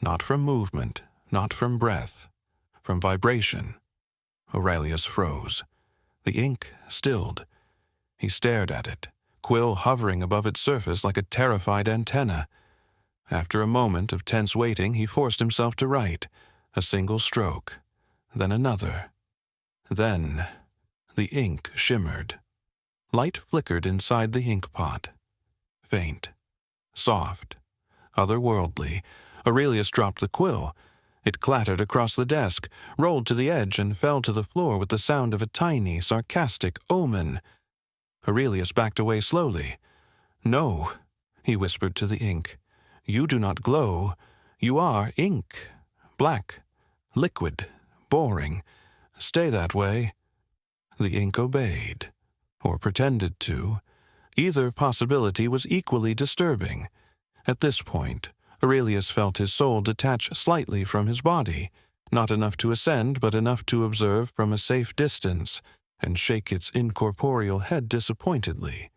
not from movement, not from breath, from vibration. Aurelius froze. The ink stilled. He stared at it, quill hovering above its surface like a terrified antenna. After a moment of tense waiting, he forced himself to write, a single stroke, then another. Then the ink shimmered. Light flickered inside the ink pot. Faint, soft, otherworldly. Aurelius dropped the quill. It clattered across the desk, rolled to the edge, and fell to the floor with the sound of a tiny, sarcastic omen. Aurelius backed away slowly. "No," he whispered to the ink. "You do not glow. You are ink. Black, liquid, boring. Stay that way." The ink obeyed, or pretended to. Either possibility was equally disturbing. At this point, Aurelius felt his soul detach slightly from his body, not enough to ascend, but enough to observe from a safe distance, and shake its incorporeal head disappointedly.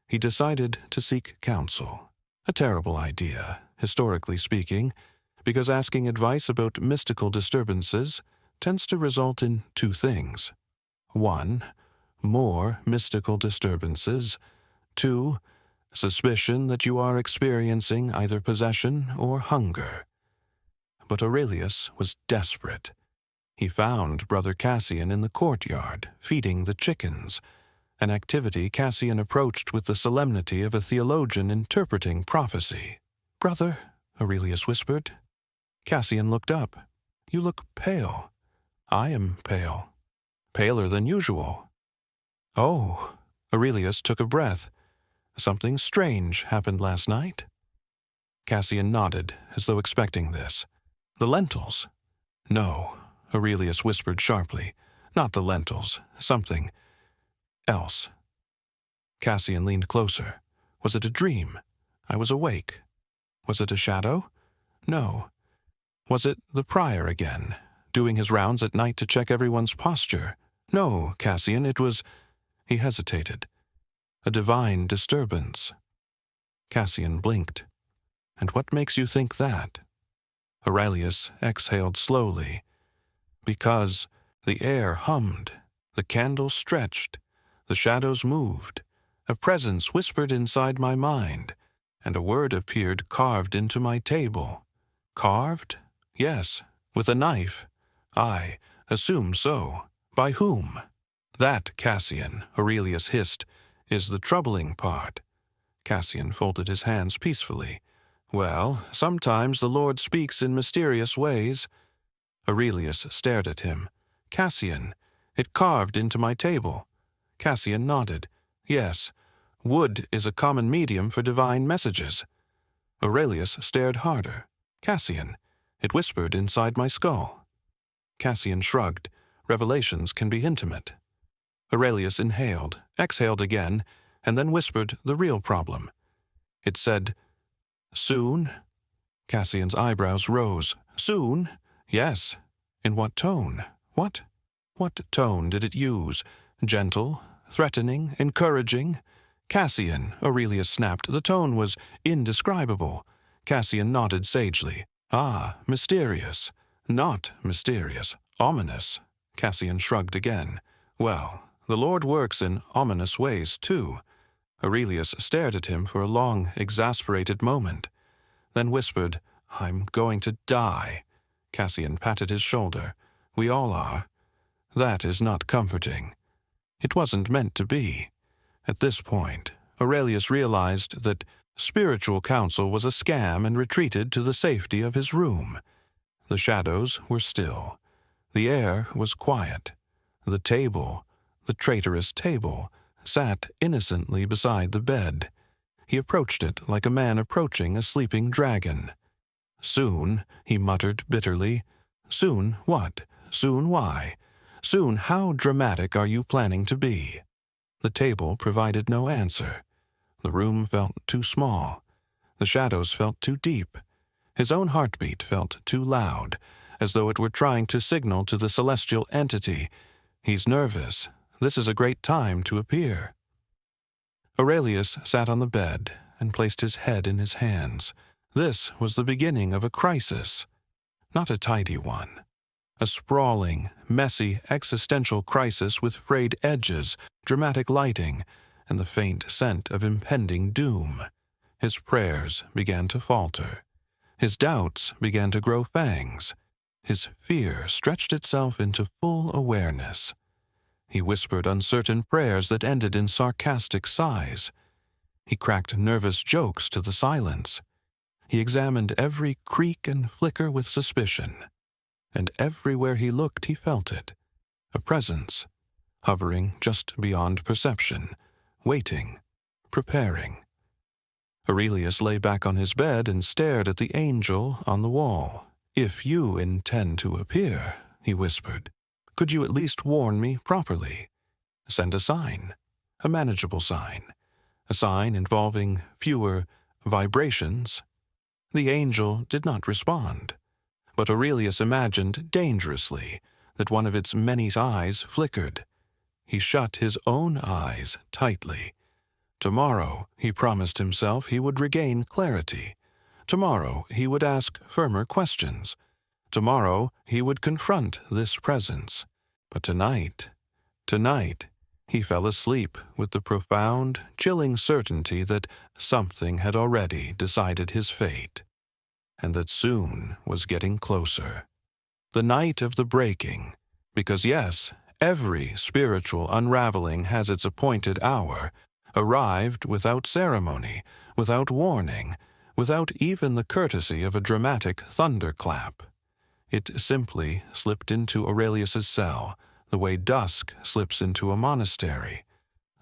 He decided to seek counsel. A terrible idea, historically speaking, because asking advice about mystical disturbances tends to result in two things. 1. More mystical disturbances. 2. Suspicion that you are experiencing either possession or hunger. But Aurelius was desperate. He found Brother Cassian in the courtyard, feeding the chickens, an activity Cassian approached with the solemnity of a theologian interpreting prophecy. "Brother," Aurelius whispered. Cassian looked up. "You look pale." "I am pale. Paler than usual." "Oh," Aurelius took a breath. "Something strange happened last night?" Cassian nodded, as though expecting this. "The lentils?" "No," Aurelius whispered sharply. "Not the lentils. Something else." Cassian leaned closer. "Was it a dream? I was awake. Was it a shadow? No. Was it the prior again, doing his rounds at night to check everyone's posture? No, Cassian, it was—" He hesitated. "A divine disturbance." Cassian blinked. "And what makes you think that?" Aurelius exhaled slowly, because the air hummed, the candle stretched, the shadows moved, a presence whispered inside my mind, and a word appeared carved into my table. Carved? Yes, with a knife. I assume so. By whom? That, Cassian, Aurelius hissed, is the troubling part. Cassian folded his hands peacefully. Well, sometimes the Lord speaks in mysterious ways. Aurelius stared at him. Cassian, it carved into my table. Cassian nodded. Yes, wood is a common medium for divine messages. Aurelius stared harder. Cassian, it whispered inside my skull. Cassian shrugged. Revelations can be intimate. Aurelius inhaled, exhaled again, and then whispered the real problem. It said, Soon? Cassian's eyebrows rose. Soon? Yes. In what tone? What? What tone did it use? Gentle? Threatening? Encouraging? Cassian, Aurelius snapped. The tone was indescribable. Cassian nodded sagely. Ah, mysterious. Not mysterious. Ominous. Cassian shrugged again. Well, the Lord works in ominous ways, too. Aurelius stared at him for a long, exasperated moment, then whispered, I'm going to die. Cassian patted his shoulder. We all are. That is not comforting. It wasn't meant to be. At this point, Aurelius realized that spiritual counsel was a scam and retreated to the safety of his room. The shadows were still. The air was quiet. The table, the traitorous table, sat innocently beside the bed. He approached it like a man approaching a sleeping dragon. Soon, he muttered bitterly. Soon what? Soon why? Soon how dramatic are you planning to be? The table provided no answer. The room felt too small. The shadows felt too deep. His own heartbeat felt too loud, as though it were trying to signal to the celestial entity, He's nervous. This is a great time to appear. Aurelius sat on the bed and placed his head in his hands. This was the beginning of a crisis. Not a tidy one. A sprawling, messy, existential crisis with frayed edges, dramatic lighting, and the faint scent of impending doom. His prayers began to falter. His doubts began to grow fangs. His fear stretched itself into full awareness. He whispered uncertain prayers that ended in sarcastic sighs. He cracked nervous jokes to the silence. He examined every creak and flicker with suspicion. And everywhere he looked he felt it. A presence, hovering just beyond perception, waiting, preparing. Aurelius lay back on his bed and stared at the angel on the wall. "If you intend to appear," he whispered, "could you at least warn me properly? Send a sign, a manageable sign, a sign involving fewer vibrations." The angel did not respond, but Aurelius imagined dangerously that one of its many eyes flickered. He shut his own eyes tightly. Tomorrow, he promised himself, he would regain clarity. Tomorrow, he would ask firmer questions. Tomorrow, he would confront this presence. But tonight, he fell asleep with the profound, chilling certainty that something had already decided his fate, and that soon was getting closer. The night of the breaking, because yes, every spiritual unraveling has its appointed hour, arrived without ceremony, without warning, without even the courtesy of a dramatic thunderclap. It simply slipped into Aurelius's cell, the way dusk slips into a monastery,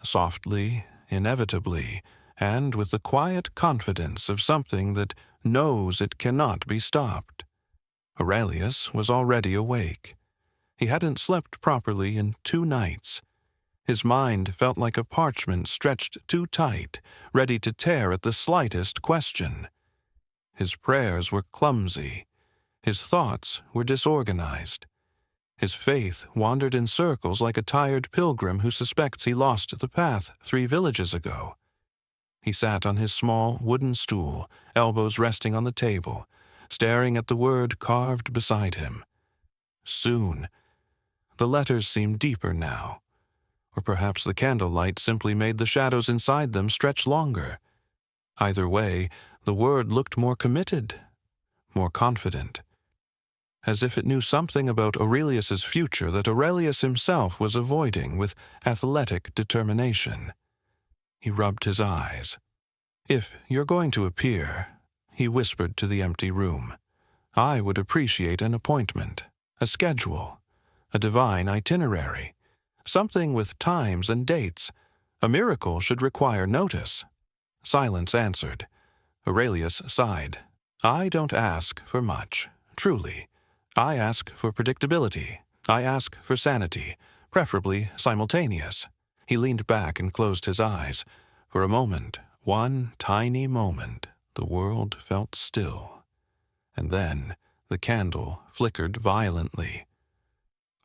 softly, inevitably, and with the quiet confidence of something that knows it cannot be stopped. Aurelius was already awake. He hadn't slept properly in 2 nights. His mind felt like a parchment stretched too tight, ready to tear at the slightest question. His prayers were clumsy. His thoughts were disorganized. His faith wandered in circles like a tired pilgrim who suspects he lost the path 3 villages ago. He sat on his small wooden stool, elbows resting on the table, staring at the word carved beside him. Soon. The letters seemed deeper now. Or perhaps the candlelight simply made the shadows inside them stretch longer. Either way, the word looked more committed, more confident, as if it knew something about Aurelius's future that Aurelius himself was avoiding with athletic determination. He rubbed his eyes. "If you're going to appear," he whispered to the empty room, "I would appreciate an appointment, a schedule, a divine itinerary, something with times and dates. A miracle should require notice." Silence answered. Aurelius sighed. "I don't ask for much, truly. I ask for predictability. I ask for sanity, preferably simultaneous." He leaned back and closed his eyes. For a moment, one tiny moment, the world felt still. And then the candle flickered violently.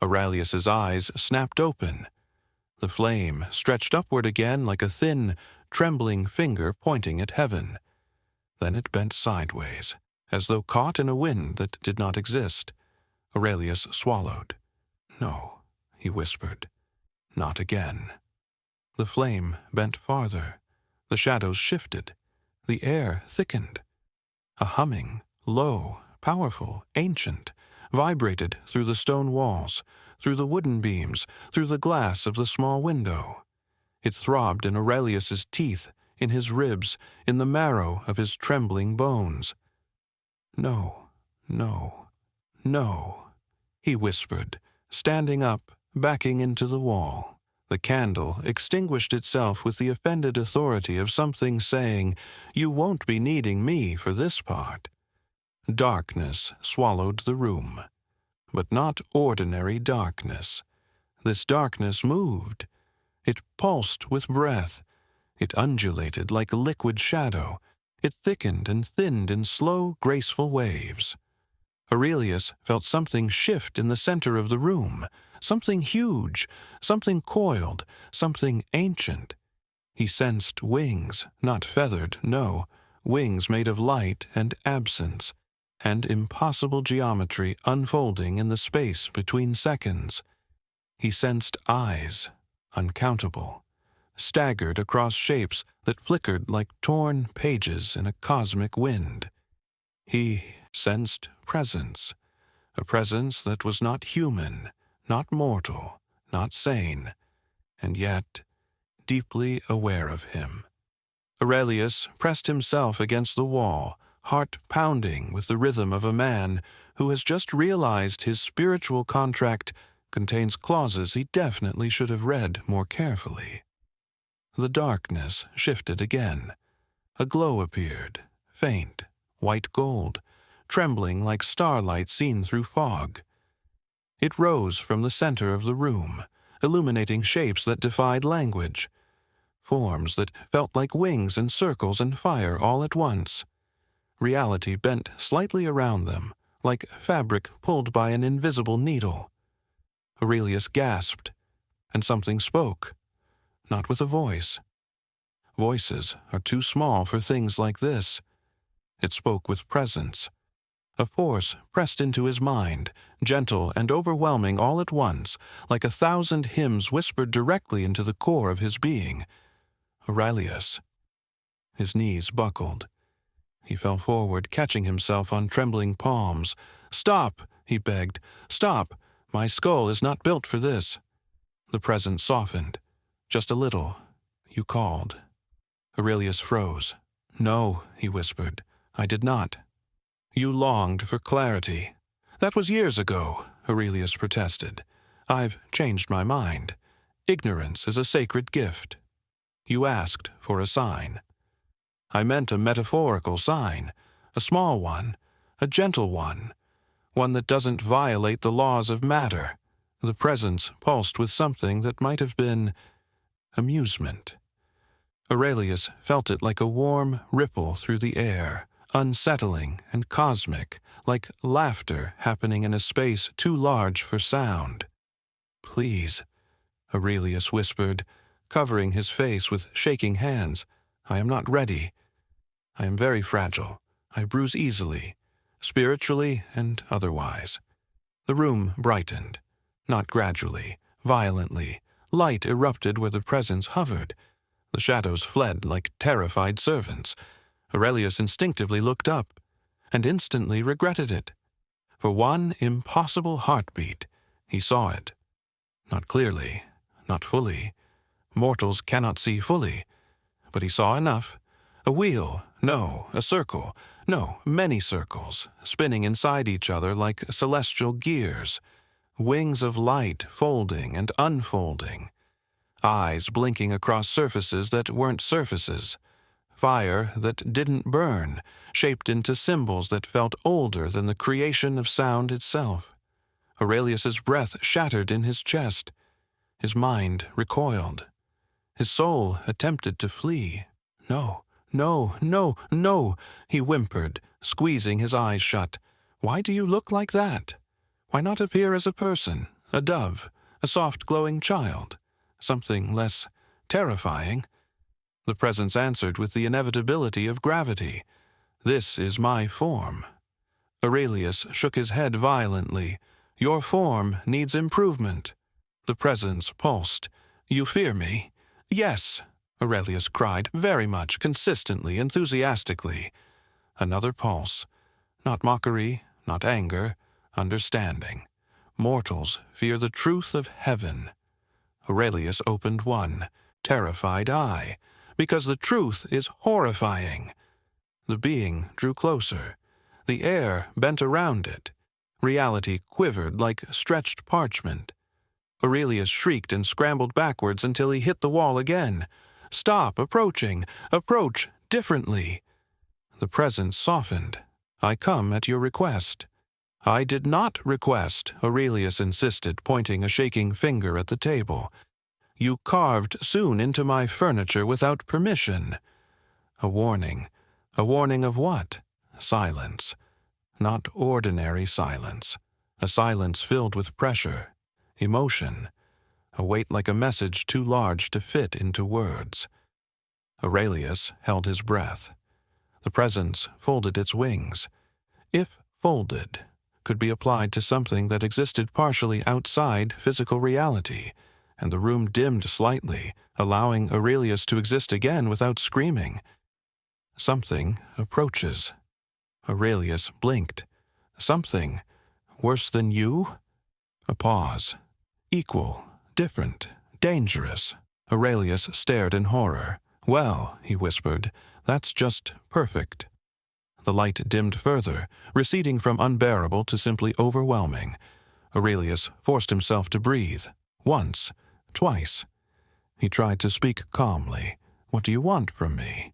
Aurelius's eyes snapped open. The flame stretched upward again like a thin, trembling finger pointing at heaven. Then it bent sideways, as though caught in a wind that did not exist. Aurelius swallowed. "No," he whispered. "Not again." The flame bent farther. The shadows shifted. The air thickened. A humming, low, powerful, ancient, vibrated through the stone walls, through the wooden beams, through the glass of the small window. It throbbed in Aurelius's teeth, in his ribs, in the marrow of his trembling bones. "No, no, no," he whispered, standing up, backing into the wall. The candle extinguished itself with the offended authority of something saying, "You won't be needing me for this part." Darkness swallowed the room. But not ordinary darkness. This darkness moved. It pulsed with breath. It undulated like a liquid shadow. It thickened and thinned in slow, graceful waves. Aurelius felt something shift in the center of the room, something huge, something coiled, something ancient. He sensed wings, not feathered, no, wings made of light and absence, and impossible geometry unfolding in the space between seconds. He sensed eyes, uncountable, staggered across shapes that flickered like torn pages in a cosmic wind. He sensed presence, a presence that was not human, not mortal, not sane, and yet deeply aware of him. Aurelius pressed himself against the wall, heart pounding with the rhythm of a man who has just realized his spiritual contract contains clauses he definitely should have read more carefully. The darkness shifted again. A glow appeared, faint, white gold, trembling like starlight seen through fog. It rose from the center of the room, illuminating shapes that defied language, forms that felt like wings and circles and fire all at once. Reality bent slightly around them, like fabric pulled by an invisible needle. Aurelius gasped, and something spoke, not with a voice. Voices are too small for things like this. It spoke with presence. A force pressed into his mind, gentle and overwhelming all at once, like 1,000 hymns whispered directly into the core of his being. Aurelius. His knees buckled. He fell forward, catching himself on trembling palms. "Stop," he begged. "Stop. My skull is not built for this." The presence softened. "Just a little. You called." Aurelius froze. "No," he whispered. "I did not." "You longed for clarity." "That was years ago," Aurelius protested. "I've changed my mind. Ignorance is a sacred gift." "You asked for a sign." "I meant a metaphorical sign, a small one, a gentle one that doesn't violate the laws of matter." The presence pulsed with something that might have been amusement. Aurelius felt it like a warm ripple through the air, unsettling and cosmic, like laughter happening in a space too large for sound. "Please," Aurelius whispered, covering his face with shaking hands. "I am not ready. I am very fragile. I bruise easily. spiritually and otherwise. The room brightened, not gradually, violently. Light erupted where the presence hovered. The shadows fled like terrified servants. Aurelius instinctively looked up, and instantly regretted it. For one impossible heartbeat, he saw it. Not clearly, not fully. Mortals cannot see fully. But he saw enough. A wheel, no, a circle, no, many circles, spinning inside each other like celestial gears. Wings of light folding and unfolding. Eyes blinking across surfaces that weren't surfaces. Fire that didn't burn, shaped into symbols that felt older than the creation of sound itself. Aurelius's breath shattered in his chest. His mind recoiled. His soul attempted to flee. No, no, no, no, he whimpered, squeezing his eyes shut. Why do you look like that? Why not appear as a person, a dove, a soft glowing child, something less terrifying? The presence answered with the inevitability of gravity. This is my form. Aurelius shook his head violently. Your form needs improvement. The presence pulsed. You fear me? Yes, Aurelius cried, very much, consistently, enthusiastically. Another pulse. Not mockery, not anger, understanding. Mortals fear the truth of heaven. Aurelius opened one, terrified eye, because the truth is horrifying. The being drew closer. The air bent around it. Reality quivered like stretched parchment. Aurelius shrieked and scrambled backwards until he hit the wall again. Stop approaching. Approach differently. The presence softened. I come at your request. I did not request, Aurelius insisted, pointing a shaking finger at the table. You carved soon into my furniture without permission. A warning. A warning of what? Silence. Not ordinary silence. A silence filled with pressure, emotion, a weight like a message too large to fit into words. Aurelius held his breath. The presence folded its wings. If folded, could be applied to something that existed partially outside physical reality, and the room dimmed slightly, allowing Aurelius to exist again without screaming. Something approaches. Aurelius blinked. Something worse than you? A pause. Equal, different, dangerous. Aurelius stared in horror. Well, he whispered, that's just perfect. The light dimmed further, receding from unbearable to simply overwhelming. Aurelius forced himself to breathe. Once, twice. He tried to speak calmly. What do you want from me?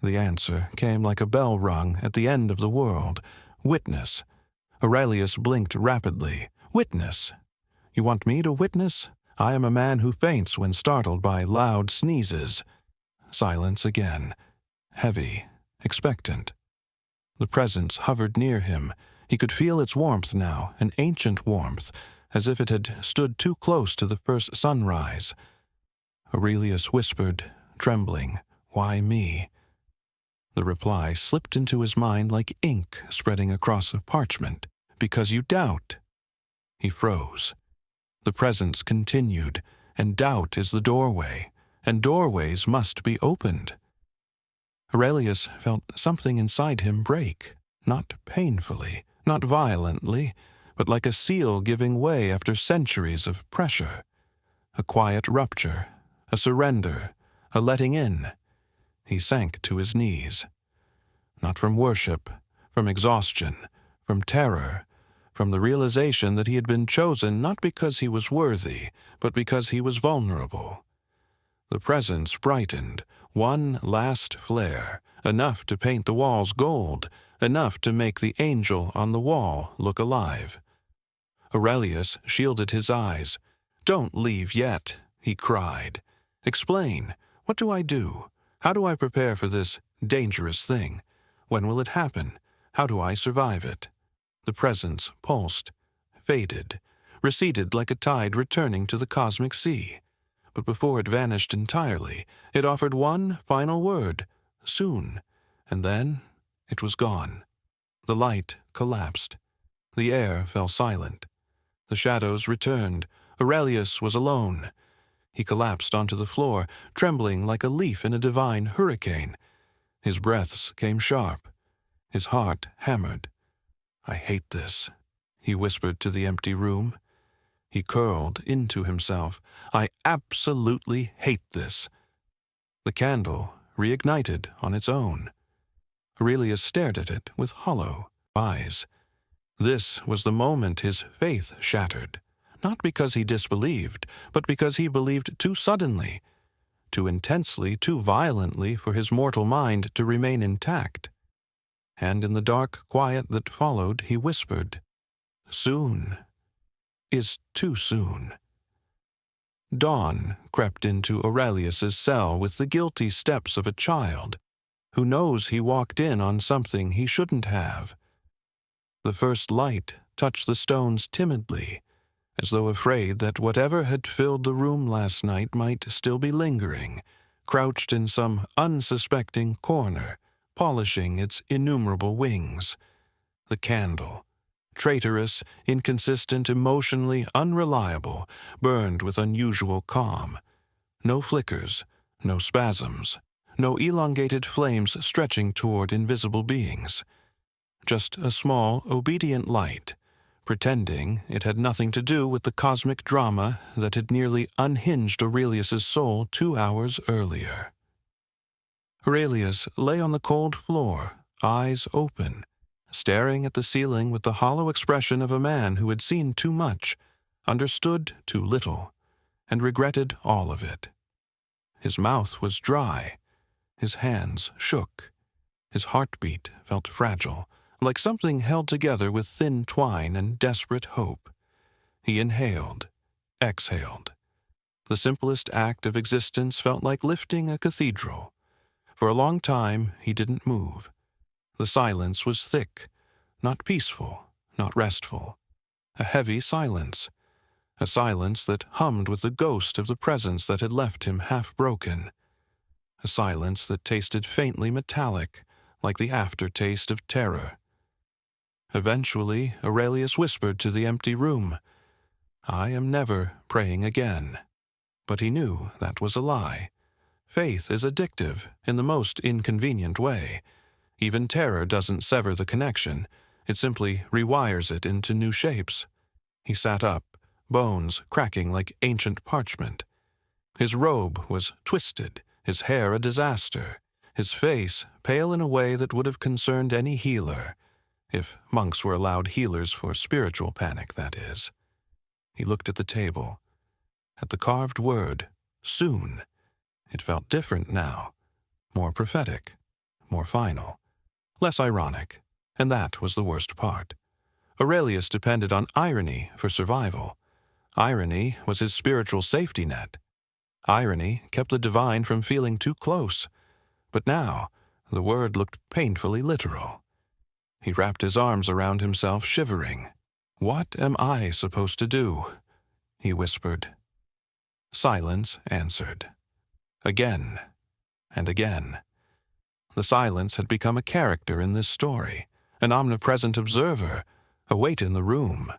The answer came like a bell rung at the end of the world. Witness. Aurelius blinked rapidly. Witness. You want me to witness? I am a man who faints when startled by loud sneezes. Silence again. Heavy, expectant. The presence hovered near him. He could feel its warmth now, an ancient warmth, as if it had stood too close to the first sunrise. Aurelius whispered, trembling, Why me? The reply slipped into his mind like ink spreading across a parchment. Because you doubt. He froze. The presence continued, and doubt is the doorway, and doorways must be opened. Aurelius felt something inside him break, not painfully, not violently, but like a seal giving way after centuries of pressure. A quiet rupture, a surrender, a letting in. He sank to his knees. Not from worship, from exhaustion, from terror, from the realization that he had been chosen not because he was worthy, but because he was vulnerable. The presence brightened, one last flare, enough to paint the walls gold, enough to make the angel on the wall look alive. Aurelius shielded his eyes. Don't leave yet, he cried. Explain. What do I do? How do I prepare for this dangerous thing? When will it happen? How do I survive it? The presence pulsed, faded, receded like a tide returning to the cosmic sea. But before it vanished entirely, it offered one final word, soon, and then it was gone. The light collapsed. The air fell silent. The shadows returned. Aurelius was alone. He collapsed onto the floor, trembling like a leaf in a divine hurricane. His breaths came sharp. His heart hammered. "I hate this," he whispered to the empty room. He curled into himself. "I absolutely hate this." The candle reignited on its own. Aurelius stared at it with hollow eyes. This was the moment his faith shattered, not because he disbelieved, but because he believed too suddenly, too intensely, too violently for his mortal mind to remain intact. And in the dark quiet that followed, he whispered, "Soon is too soon." Dawn crept into Aurelius's cell with the guilty steps of a child who knows he walked in on something he shouldn't have. The first light touched the stones timidly, as though afraid that whatever had filled the room last night might still be lingering, crouched in some unsuspecting corner, polishing its innumerable wings. The candle, traitorous, inconsistent, emotionally unreliable, burned with unusual calm. No flickers, no spasms, no elongated flames stretching toward invisible beings. Just a small, obedient light, pretending it had nothing to do with the cosmic drama that had nearly unhinged Aurelius's soul 2 hours earlier. Aurelius lay on the cold floor, eyes open, staring at the ceiling with the hollow expression of a man who had seen too much, understood too little, and regretted all of it. His mouth was dry. His hands shook. His heartbeat felt fragile, like something held together with thin twine and desperate hope. He inhaled, exhaled. The simplest act of existence felt like lifting a cathedral. For a long time, he didn't move. The silence was thick, not peaceful, not restful. A heavy silence. A silence that hummed with the ghost of the presence that had left him half-broken. A silence that tasted faintly metallic, like the aftertaste of terror. Eventually, Aurelius whispered to the empty room, "I am never praying again." But he knew that was a lie. Faith is addictive in the most inconvenient way. Even terror doesn't sever the connection. It simply rewires it into new shapes. He sat up, bones cracking like ancient parchment. His robe was twisted, his hair a disaster, his face pale in a way that would have concerned any healer, if monks were allowed healers for spiritual panic, that is. He looked at the table, at the carved word, "soon." It felt different now, more prophetic, more final, less ironic, and that was the worst part. Aurelius depended on irony for survival. Irony was his spiritual safety net. Irony kept the divine from feeling too close. But now, the word looked painfully literal. He wrapped his arms around himself, shivering. "What am I supposed to do?" he whispered. Silence answered. Again and again. The silence had become a character in this story, an omnipresent observer, a weight in the room,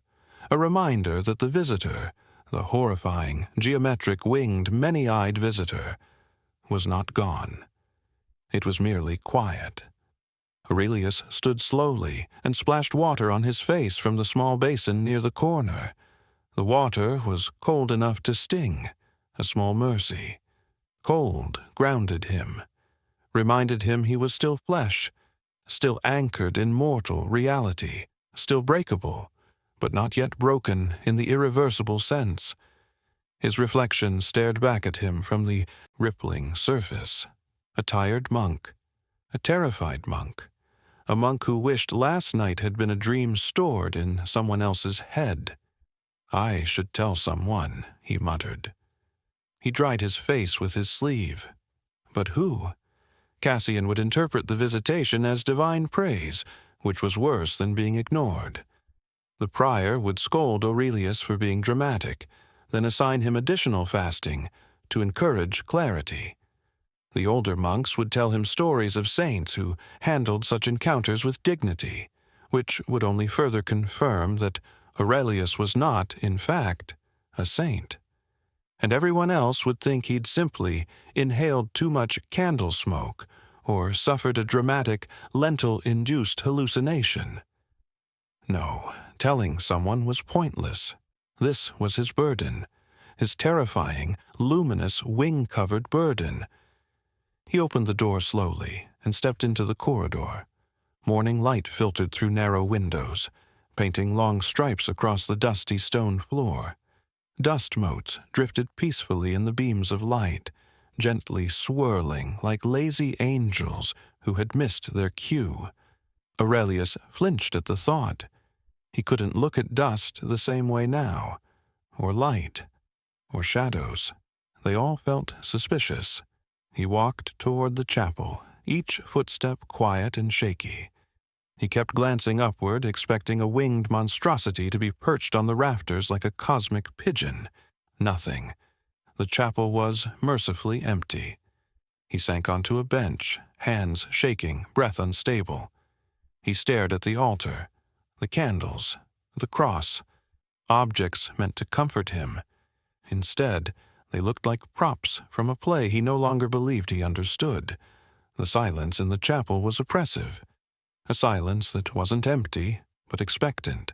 a reminder that the visitor, the horrifying, geometric, winged, many-eyed visitor, was not gone. It was merely quiet. Aurelius stood slowly and splashed water on his face from the small basin near the corner. The water was cold enough to sting, a small mercy. Cold grounded him, reminded him he was still flesh, still anchored in mortal reality, still breakable, but not yet broken in the irreversible sense. His reflection stared back at him from the rippling surface. A tired monk, a terrified monk, a monk who wished last night had been a dream stored in someone else's head. "I should tell someone," he muttered. He dried his face with his sleeve. But who? Cassian would interpret the visitation as divine praise, which was worse than being ignored. The prior would scold Aurelius for being dramatic, then assign him additional fasting to encourage clarity. The older monks would tell him stories of saints who handled such encounters with dignity, which would only further confirm that Aurelius was not, in fact, a saint. And everyone else would think he'd simply inhaled too much candle smoke or suffered a dramatic, lentil-induced hallucination. No, telling someone was pointless. This was his burden, his terrifying, luminous, wing-covered burden. He opened the door slowly and stepped into the corridor. Morning light filtered through narrow windows, painting long stripes across the dusty stone floor. Dust motes drifted peacefully in the beams of light, gently swirling like lazy angels who had missed their cue. Aurelius flinched at the thought. He couldn't look at dust the same way now, or light, or shadows. They all felt suspicious. He walked toward the chapel, each footstep quiet and shaky. He kept glancing upward, expecting a winged monstrosity to be perched on the rafters like a cosmic pigeon. Nothing. The chapel was mercifully empty. He sank onto a bench, hands shaking, breath unstable. He stared at the altar, the candles, the cross, objects meant to comfort him. Instead, they looked like props from a play he no longer believed he understood. The silence in the chapel was oppressive. A silence that wasn't empty, but expectant.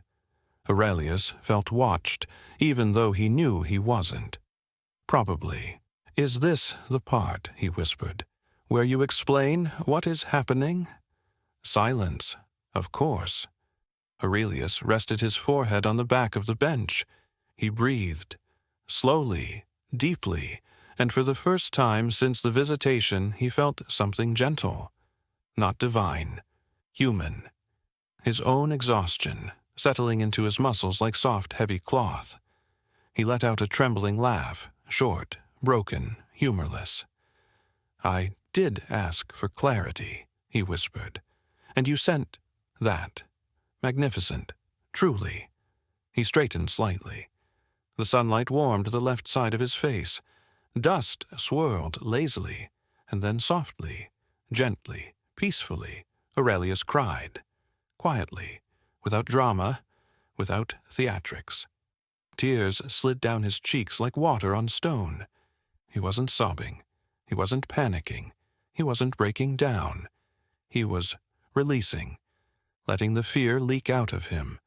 Aurelius felt watched, even though he knew he wasn't. Probably. "Is this the part," he whispered, "where you explain what is happening?" Silence, of course. Aurelius rested his forehead on the back of the bench. He breathed, slowly, deeply, and for the first time since the visitation he felt something gentle, not divine. Human. His own exhaustion, settling into his muscles like soft, heavy cloth. He let out a trembling laugh, short, broken, humorless. "I did ask for clarity," he whispered, "and you sent that. Magnificent. Truly." He straightened slightly. The sunlight warmed the left side of his face. Dust swirled lazily, and then softly, gently, peacefully, Aurelius cried, quietly, without drama, without theatrics. Tears slid down his cheeks like water on stone. He wasn't sobbing. He wasn't panicking. He wasn't breaking down. He was releasing, letting the fear leak out of him,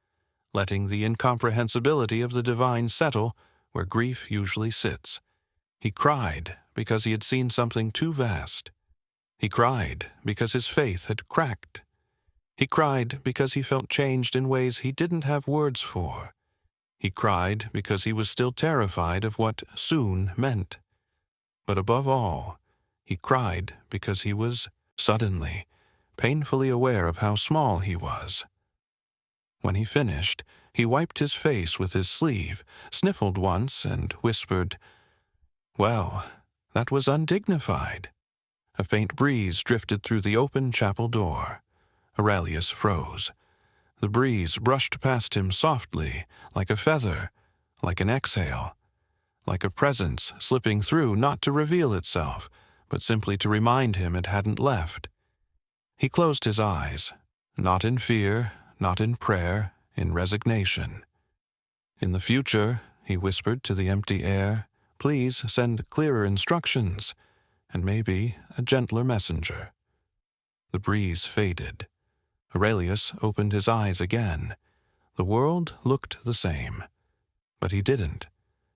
letting the incomprehensibility of the divine settle where grief usually sits. He cried because he had seen something too vast. He cried because his faith had cracked. He cried because he felt changed in ways he didn't have words for. He cried because he was still terrified of what soon meant. But above all, he cried because he was, suddenly, painfully aware of how small he was. When he finished, he wiped his face with his sleeve, sniffled once, and whispered, "Well, that was undignified." A faint breeze drifted through the open chapel door. Aurelius froze. The breeze brushed past him softly, like a feather, like an exhale, like a presence slipping through not to reveal itself, but simply to remind him it hadn't left. He closed his eyes, not in fear, not in prayer, in resignation. "In the future," he whispered to the empty air, "please send clearer instructions, and maybe a gentler messenger." The breeze faded. Aurelius opened his eyes again. The world looked the same. But he didn't.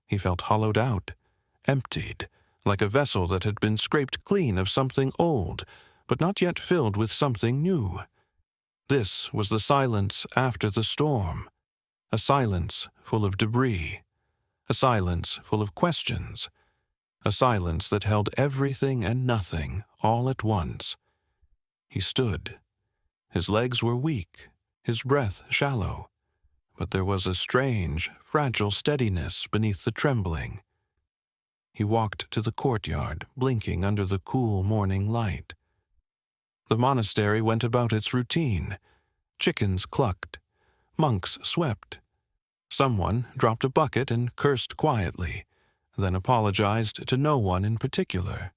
He felt hollowed out, emptied, like a vessel that had been scraped clean of something old, but not yet filled with something new. This was the silence after the storm, a silence full of debris, a silence full of questions, a silence that held everything and nothing all at once. He stood. His legs were weak, his breath shallow, but there was a strange, fragile steadiness beneath the trembling. He walked to the courtyard, blinking under the cool morning light. The monastery went about its routine. Chickens clucked. Monks swept. Someone dropped a bucket and cursed quietly, then apologized to no one in particular.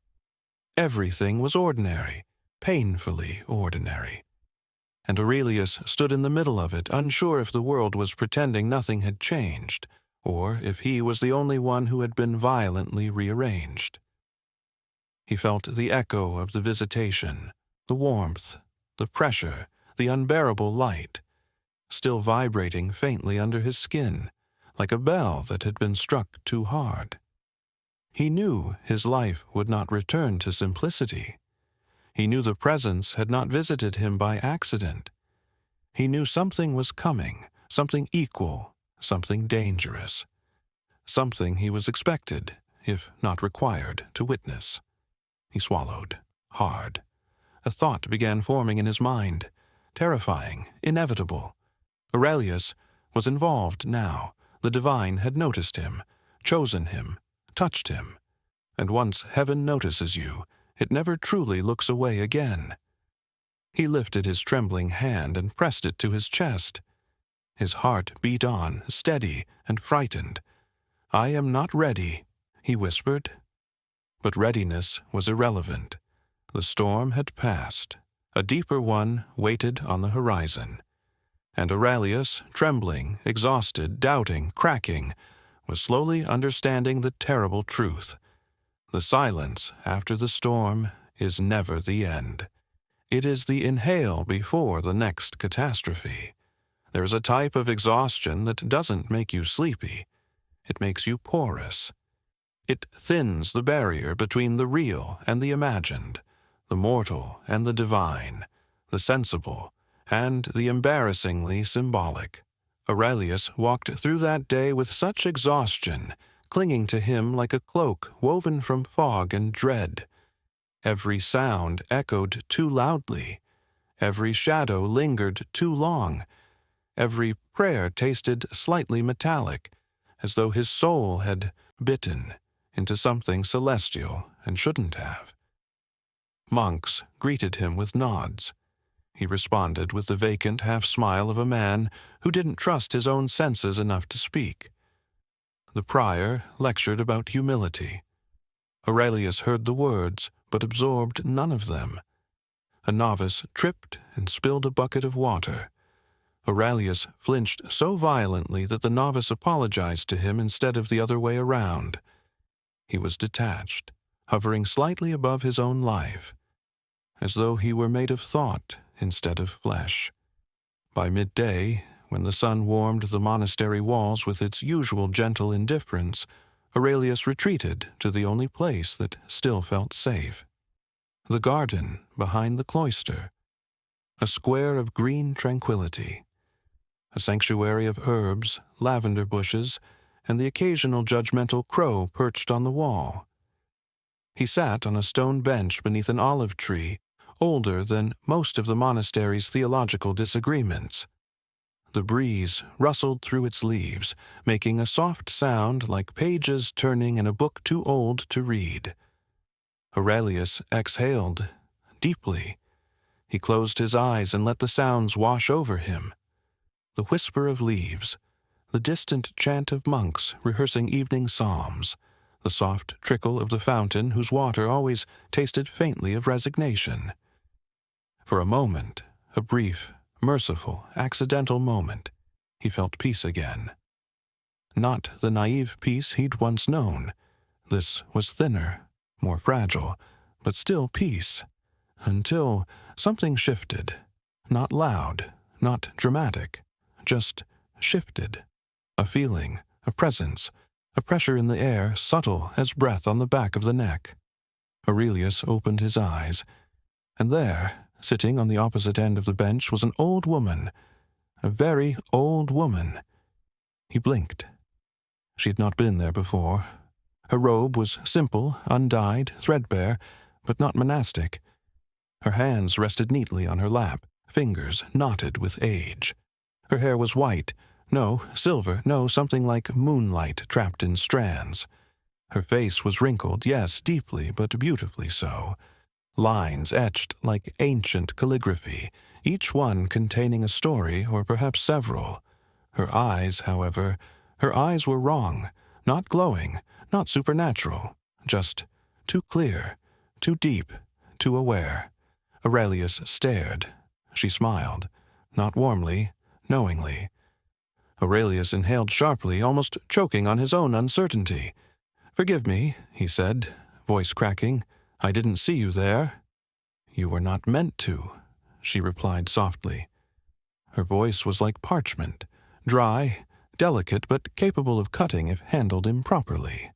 Everything was ordinary, painfully ordinary. and Aurelius stood in the middle of it, unsure if the world was pretending nothing had changed, or if he was the only one who had been violently rearranged. He felt the echo of the visitation, the warmth, the pressure, the unbearable light, still vibrating faintly under his skin, like a bell that had been struck too hard. He knew his life would not return to simplicity. He knew the presence had not visited him by accident. He knew something was coming, something equal, something dangerous, something he was expected, if not required, to witness. He swallowed, hard. A thought began forming in his mind, terrifying, inevitable. Aurelius was involved now. The divine had noticed him, chosen him, touched him. And once heaven notices you, it never truly looks away again. He lifted his trembling hand and pressed it to his chest. His heart beat on, steady and frightened. "I am not ready," he whispered. But readiness was irrelevant. The storm had passed. A deeper one waited on the horizon. And Aurelius, trembling, exhausted, doubting, cracking, was slowly understanding the terrible truth. The silence after the storm is never the end. It is the inhale before the next catastrophe. There is a type of exhaustion that doesn't make you sleepy. It makes you porous. It thins the barrier between the real and the imagined, the mortal and the divine, the sensible and the embarrassingly symbolic. Aurelius walked through that day with such exhaustion, clinging to him like a cloak woven from fog and dread. Every sound echoed too loudly. Every shadow lingered too long. Every prayer tasted slightly metallic, as though his soul had bitten into something celestial and shouldn't have. Monks greeted him with nods. He responded with the vacant half-smile of a man who didn't trust his own senses enough to speak. The prior lectured about humility. Aurelius heard the words, but absorbed none of them. A novice tripped and spilled a bucket of water. Aurelius flinched so violently that the novice apologized to him instead of the other way around. He was detached, hovering slightly above his own life, as though he were made of thought instead of flesh. By midday, when the sun warmed the monastery walls with its usual gentle indifference, Aurelius retreated to the only place that still felt safe. The garden behind the cloister, a square of green tranquility, a sanctuary of herbs, lavender bushes, and the occasional judgmental crow perched on the wall. He sat on a stone bench beneath an olive tree, older than most of the monastery's theological disagreements. The breeze rustled through its leaves, making a soft sound like pages turning in a book too old to read. Aurelius exhaled, deeply. He closed his eyes and let the sounds wash over him. The whisper of leaves, the distant chant of monks rehearsing evening psalms, the soft trickle of the fountain whose water always tasted faintly of resignation. For a moment, a brief, merciful, accidental moment, he felt peace again. Not the naive peace he'd once known. This was thinner, more fragile, but still peace. Until something shifted. Not loud, not dramatic, just shifted. A feeling, a presence, a pressure in the air subtle as breath on the back of the neck. Aurelius opened his eyes, and there, sitting on the opposite end of the bench, was an old woman, a very old woman. He blinked. She had not been there before. Her robe was simple, undyed, threadbare, but not monastic. Her hands rested neatly on her lap, fingers knotted with age. Her hair was white, no, silver, no, something like moonlight trapped in strands. Her face was wrinkled, yes, deeply, but beautifully so. Lines etched like ancient calligraphy, each one containing a story or perhaps several. Her eyes, however, her eyes were wrong, not glowing, not supernatural, just too clear, too deep, too aware. Aurelius stared. She smiled. not warmly, knowingly. Aurelius inhaled sharply, almost choking on his own uncertainty. "Forgive me," he said, voice cracking. "I didn't see you there." "You were not meant to," she replied softly. Her voice was like parchment, dry, delicate, but capable of cutting if handled improperly.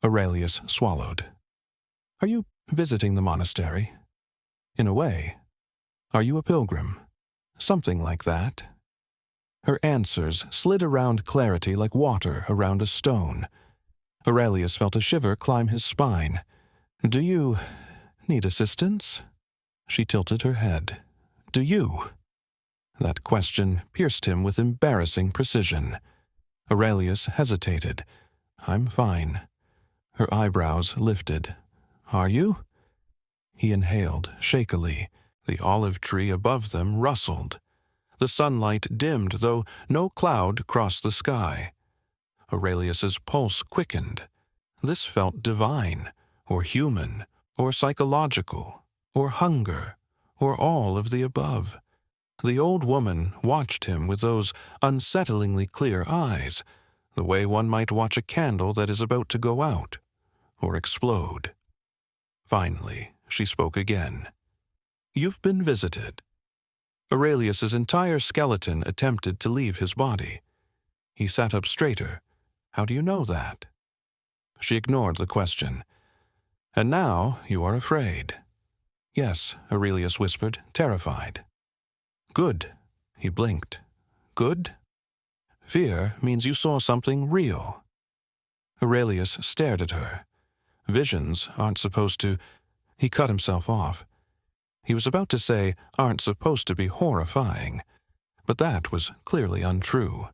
Aurelius swallowed. "Are you visiting the monastery?" "In a way." "Are you a pilgrim?" "Something like that." Her answers slid around clarity like water around a stone. Aurelius felt a shiver climb his spine. "Do you need assistance?" She tilted her head. "Do you?" That question pierced him with embarrassing precision. Aurelius hesitated. "I'm fine." Her eyebrows lifted. "Are you?" He inhaled shakily. The olive tree above them rustled. The sunlight dimmed, though no cloud crossed the sky. Aurelius's pulse quickened. This felt divine, or human, or psychological, or hunger, or all of the above. The old woman watched him with those unsettlingly clear eyes, the way one might watch a candle that is about to go out, or explode. Finally, she spoke again. "You've been visited." Aurelius's entire skeleton attempted to leave his body. He sat up straighter. "How do you know that?" She ignored the question. "And now you are afraid." "Yes," Aurelius whispered, terrified. "Good." He blinked. "Good?" "Fear means you saw something real." Aurelius stared at her. "Visions aren't supposed to—" He cut himself off. He was about to say, "aren't supposed to be horrifying," but that was clearly untrue.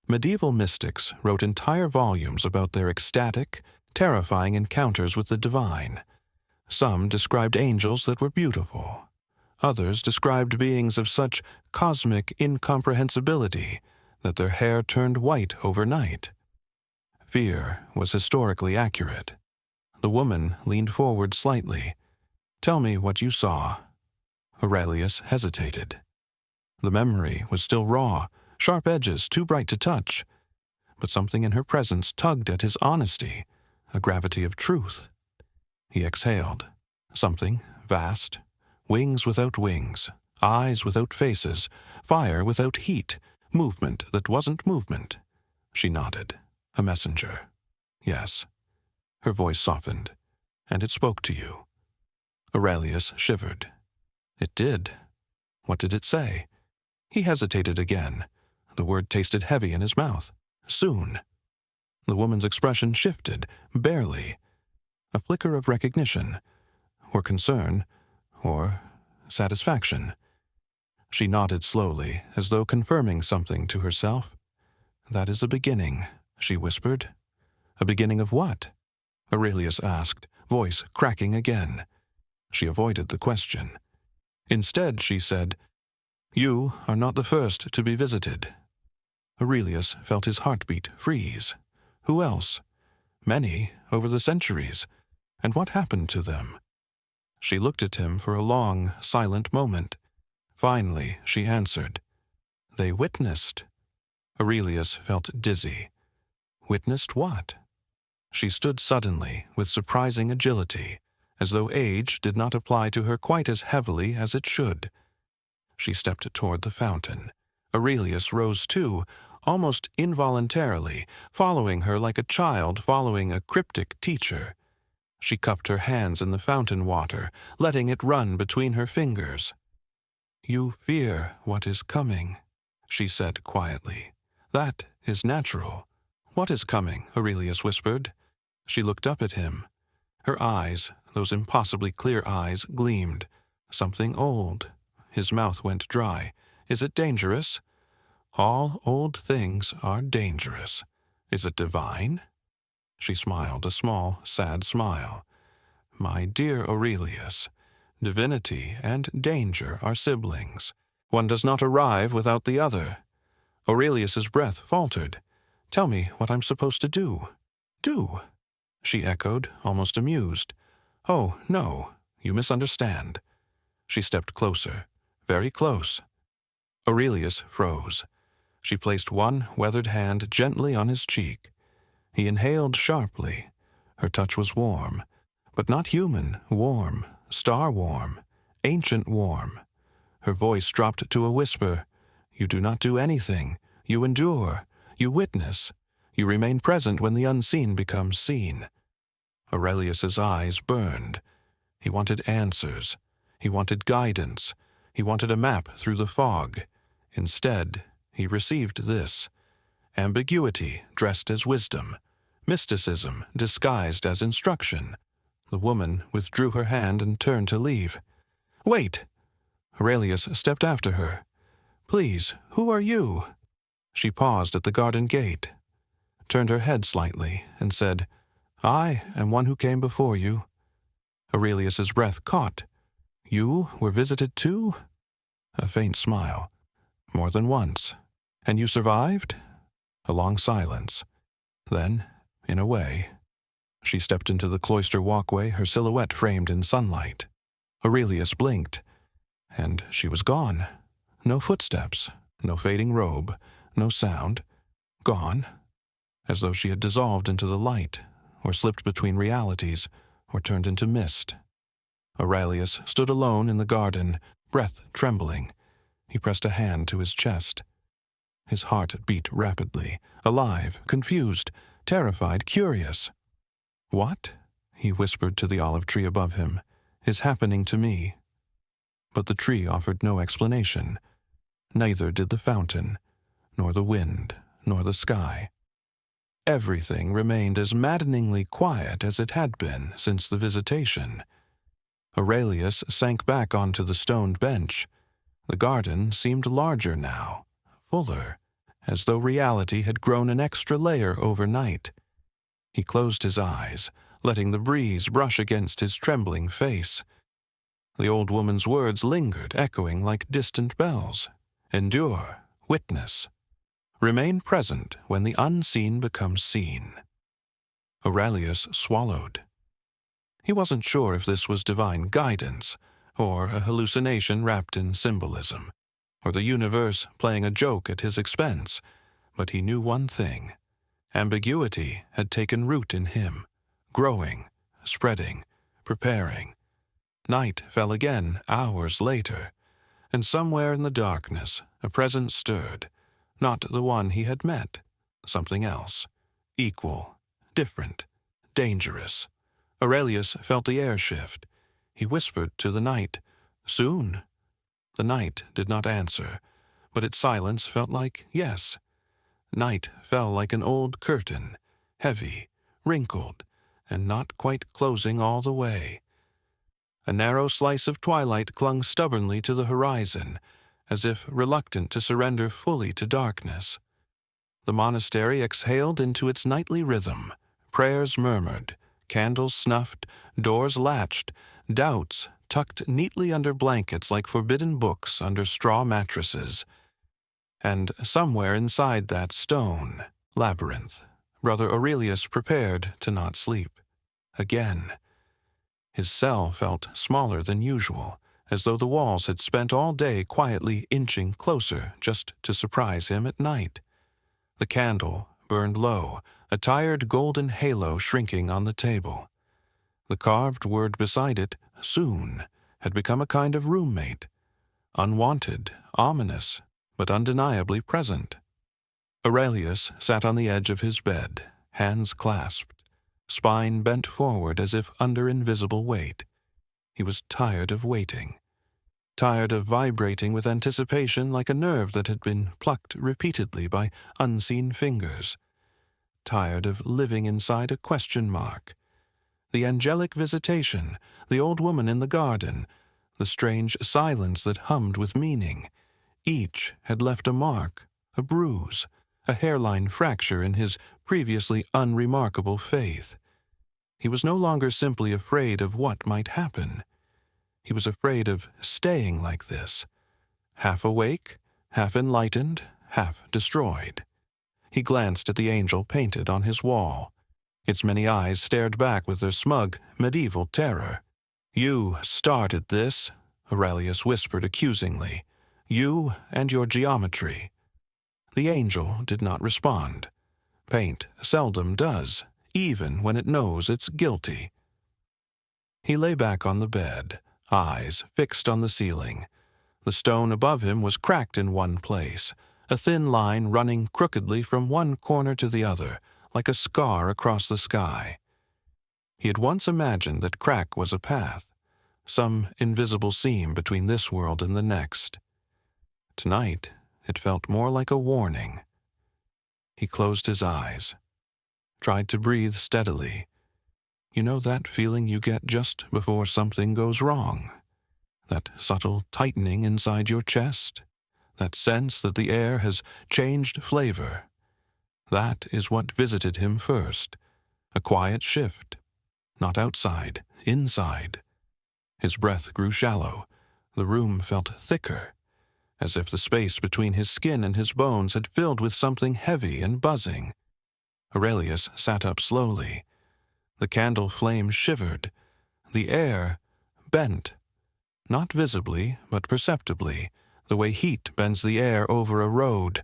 Medieval mystics wrote entire volumes about their ecstatic, terrifying encounters with the divine. Some described angels that were beautiful. Others described beings of such cosmic incomprehensibility that their hair turned white overnight. Fear was historically accurate. The woman leaned forward slightly. "Tell me what you saw." Aurelius hesitated. The memory was still raw, sharp edges too bright to touch, but something in her presence tugged at his honesty, a gravity of truth. He exhaled. Something vast, wings without wings, eyes without faces, fire without heat, movement that wasn't movement. She nodded. "A messenger." "Yes." Her voice softened. "And it spoke to you." Aurelius shivered. "It did." "What did it say?" He hesitated again. The word tasted heavy in his mouth. "Soon." The woman's expression shifted, barely. A flicker of recognition, or concern, or satisfaction. She nodded slowly, as though confirming something to herself. "That is a beginning," she whispered. "A beginning of what?" Aurelius asked, voice cracking again. She avoided the question. Instead, she said, "You are not the first to be visited." Aurelius felt his heartbeat freeze. Who else? Many, over the centuries. And what happened to them? She looked at him for a long, silent moment. Finally, she answered. "They witnessed." Aurelius felt dizzy. Witnessed what? She stood suddenly, with surprising agility, as though age did not apply to her quite as heavily as it should. She stepped toward the fountain. Aurelius rose too, almost involuntarily, following her like a child following a cryptic teacher. She cupped her hands in the fountain water, letting it run between her fingers. "You fear what is coming," she said quietly. "That is natural." "What is coming?" Aurelius whispered. She looked up at him. Her eyes, those impossibly clear eyes, gleamed. "Something old." His mouth went dry. "Is it dangerous?" "All old things are dangerous." "Is it divine?" She smiled, a small, sad smile. "My dear Aurelius, divinity and danger are siblings. One does not arrive without the other." Aurelius's breath faltered. "Tell me what I'm supposed to do." "Do?" she echoed, almost amused. "Oh, no, you misunderstand." She stepped closer, very close. Aurelius froze. She placed one weathered hand gently on his cheek. He inhaled sharply. Her touch was warm, but not human, warm, star-warm, ancient warm. Her voice dropped to a whisper. You do not do anything. You endure. You witness. You remain present when the unseen becomes seen. Aurelius's eyes burned. He wanted answers. He wanted guidance. He wanted a map through the fog. Instead, he received this: ambiguity dressed as wisdom, mysticism disguised as instruction. The woman withdrew her hand and turned to leave. "Wait!" Aurelius stepped after her. "Please, who are you?" She paused at the garden gate, turned her head slightly, and said, "I am one who came before you." Aurelius's breath caught. "You were visited too?" A faint smile. "More than once. And you survived?" A long silence. Then, in a way, she stepped into the cloister walkway, her silhouette framed in sunlight. Aurelius blinked, and she was gone. No footsteps, no fading robe, no sound. Gone, as though she had dissolved into the light, or slipped between realities, or turned into mist. Aurelius stood alone in the garden, breath trembling. He pressed a hand to his chest. His heart beat rapidly, alive, confused, terrified, curious. "What," he whispered to the olive tree above him, "is happening to me?" But the tree offered no explanation. Neither did the fountain, nor the wind, nor the sky. Everything remained as maddeningly quiet as it had been since the visitation. Aurelius sank back onto the stoned bench. The garden seemed larger now, fuller, as though reality had grown an extra layer overnight. He closed his eyes, letting the breeze brush against his trembling face. The old woman's words lingered, echoing like distant bells. Endure, witness. Remain present when the unseen becomes seen. Aurelius swallowed. He wasn't sure if this was divine guidance, or a hallucination wrapped in symbolism, or the universe playing a joke at his expense, but he knew one thing. Ambiguity had taken root in him, growing, spreading, preparing. Night fell again hours later, and somewhere in the darkness a presence stirred, not the one he had met, something else, equal, different, dangerous. Aurelius felt the air shift. He whispered to the night, "Soon." The night did not answer, but its silence felt like yes. Night fell like an old curtain, heavy, wrinkled, and not quite closing all the way. A narrow slice of twilight clung stubbornly to the horizon, as if reluctant to surrender fully to darkness. The monastery exhaled into its nightly rhythm. Prayers murmured, candles snuffed, doors latched, doubts tucked neatly under blankets like forbidden books under straw mattresses. And somewhere inside that stone labyrinth, Brother Aurelius prepared to not sleep. Again. His cell felt smaller than usual, as though the walls had spent all day quietly inching closer just to surprise him at night. The candle burned low, a tired golden halo shrinking on the table. The carved word beside it, "soon," had become a kind of roommate, unwanted, ominous, but undeniably present. Aurelius sat on the edge of his bed, hands clasped, spine bent forward as if under invisible weight. He was tired of waiting, tired of vibrating with anticipation like a nerve that had been plucked repeatedly by unseen fingers, tired of living inside a question mark. The angelic visitation, the old woman in the garden, the strange silence that hummed with meaning, each had left a mark, a bruise, a hairline fracture in his previously unremarkable faith. He was no longer simply afraid of what might happen. He was afraid of staying like this, half awake, half enlightened, half destroyed. He glanced at the angel painted on his wall. Its many eyes stared back with their smug, medieval terror. "You started this," Aurelius whispered accusingly. You and your geometry. The angel did not respond. Paint seldom does, even when it knows it's guilty. He lay back on the bed, eyes fixed on the ceiling. The stone above him was cracked in one place, a thin line running crookedly from one corner to the other, like a scar across the sky. He had once imagined that crack was a path, some invisible seam between this world and the next. Tonight, it felt more like a warning. He closed his eyes, tried to breathe steadily. You know that feeling you get just before something goes wrong? That subtle tightening inside your chest? That sense that the air has changed flavor? That is what visited him first, a quiet shift. Not outside, inside. His breath grew shallow. The room felt thicker, as if the space between his skin and his bones had filled with something heavy and buzzing. Aurelius sat up slowly. The candle flame shivered. The air bent. Not visibly, but perceptibly, the way heat bends the air over a road.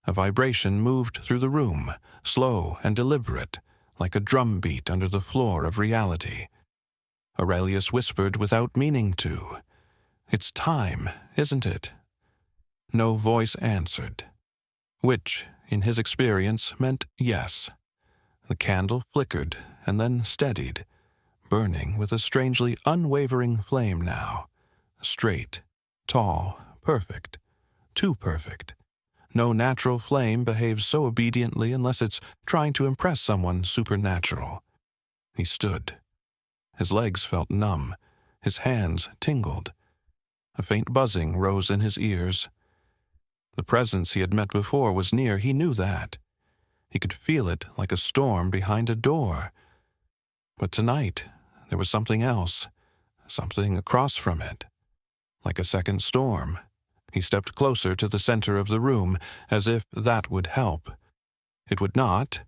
A vibration moved through the room, slow and deliberate, like a drumbeat under the floor of reality. Aurelius whispered without meaning to, "It's time, isn't it?" No voice answered, which, in his experience, meant yes. The candle flickered and then steadied, burning with a strangely unwavering flame now. Straight, tall, perfect, too perfect. No natural flame behaves so obediently unless it's trying to impress someone supernatural. He stood. His legs felt numb. His hands tingled. A faint buzzing rose in his ears. The presence he had met before was near, he knew that. He could feel it like a storm behind a door. But tonight, there was something else, something across from it. Like a second storm. He stepped closer to the center of the room, as if that would help. It would not,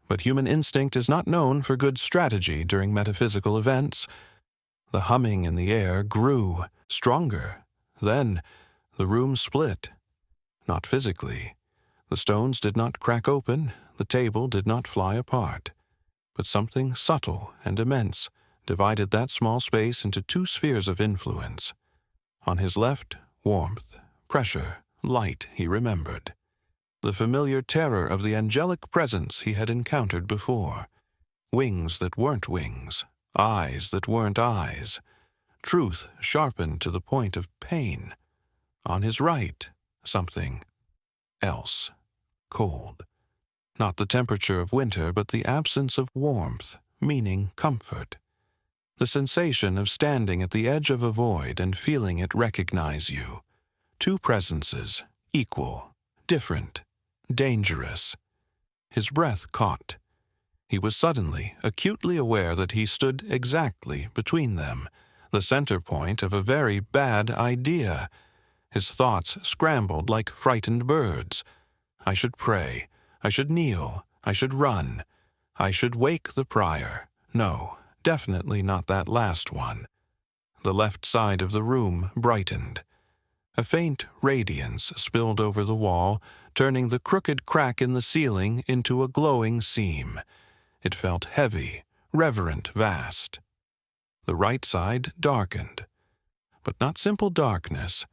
but human instinct is not known for good strategy during metaphysical events. The humming in the air grew, stronger. Then, the room split. Not physically. The stones did not crack open, the table did not fly apart. But something subtle and immense divided that small space into two spheres of influence. On his left, warmth, pressure, light, he remembered. The familiar terror of the angelic presence he had encountered before. Wings that weren't wings, eyes that weren't eyes. Truth sharpened to the point of pain. On his right, something else. Cold. Not the temperature of winter, but the absence of warmth, meaning comfort. The sensation of standing at the edge of a void and feeling it recognize you. Two presences, equal, different, dangerous. His breath caught. He was suddenly, acutely aware that he stood exactly between them, the center point of a very bad idea. His thoughts scrambled like frightened birds. I should pray. I should kneel. I should run. I should wake the prior. No, definitely not that last one. The left side of the room brightened. A faint radiance spilled over the wall, turning the crooked crack in the ceiling into a glowing seam. It felt heavy, reverent, vast. The right side darkened. But not simple darkness.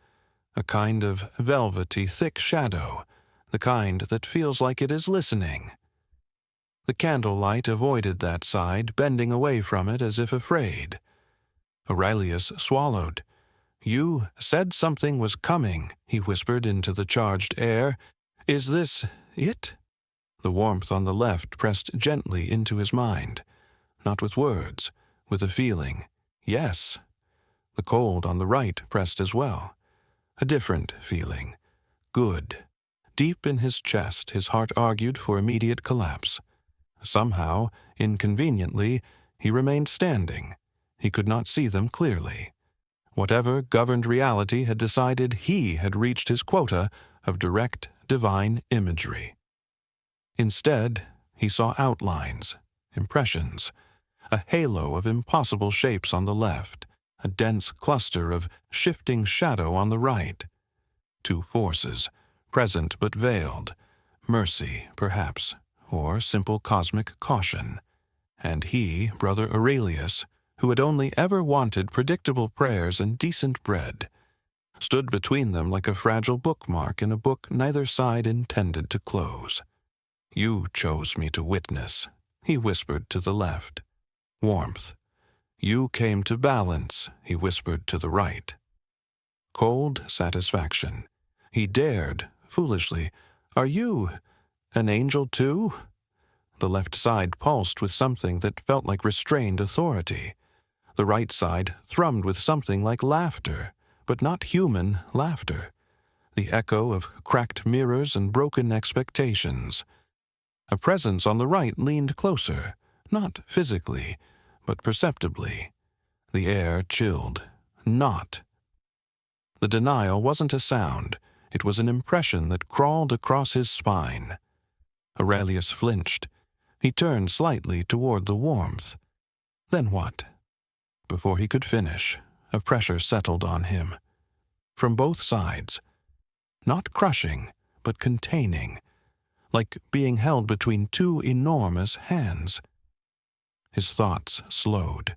A kind of velvety, thick shadow, the kind that feels like it is listening. The candlelight avoided that side, bending away from it as if afraid. Aurelius swallowed. "You said something was coming," he whispered into the charged air. "Is this it?" The warmth on the left pressed gently into his mind. Not with words, with a feeling. Yes. The cold on the right pressed as well. A different feeling. Good. Deep in his chest, his heart argued for immediate collapse. Somehow, inconveniently, he remained standing. He could not see them clearly. Whatever governed reality had decided he had reached his quota of direct divine imagery. Instead, he saw outlines, impressions, a halo of impossible shapes on the left, a dense cluster of shifting shadow on the right. Two forces, present but veiled, mercy, perhaps, or simple cosmic caution. And he, Brother Aurelius, who had only ever wanted predictable prayers and decent bread, stood between them like a fragile bookmark in a book neither side intended to close. "You chose me to witness," he whispered to the left. Warmth. "You came to balance," he whispered to the right. Cold satisfaction. He dared, foolishly, "Are you an angel too?" The left side pulsed with something that felt like restrained authority. The right side thrummed with something like laughter, but not human laughter. The echo of cracked mirrors and broken expectations. A presence on the right leaned closer, not physically, but perceptibly. The air chilled. Not. The denial wasn't a sound. It was an impression that crawled across his spine. Aurelius flinched. He turned slightly toward the warmth. Then what? Before he could finish, a pressure settled on him. From both sides. Not crushing, but containing, like being held between two enormous hands. His thoughts slowed.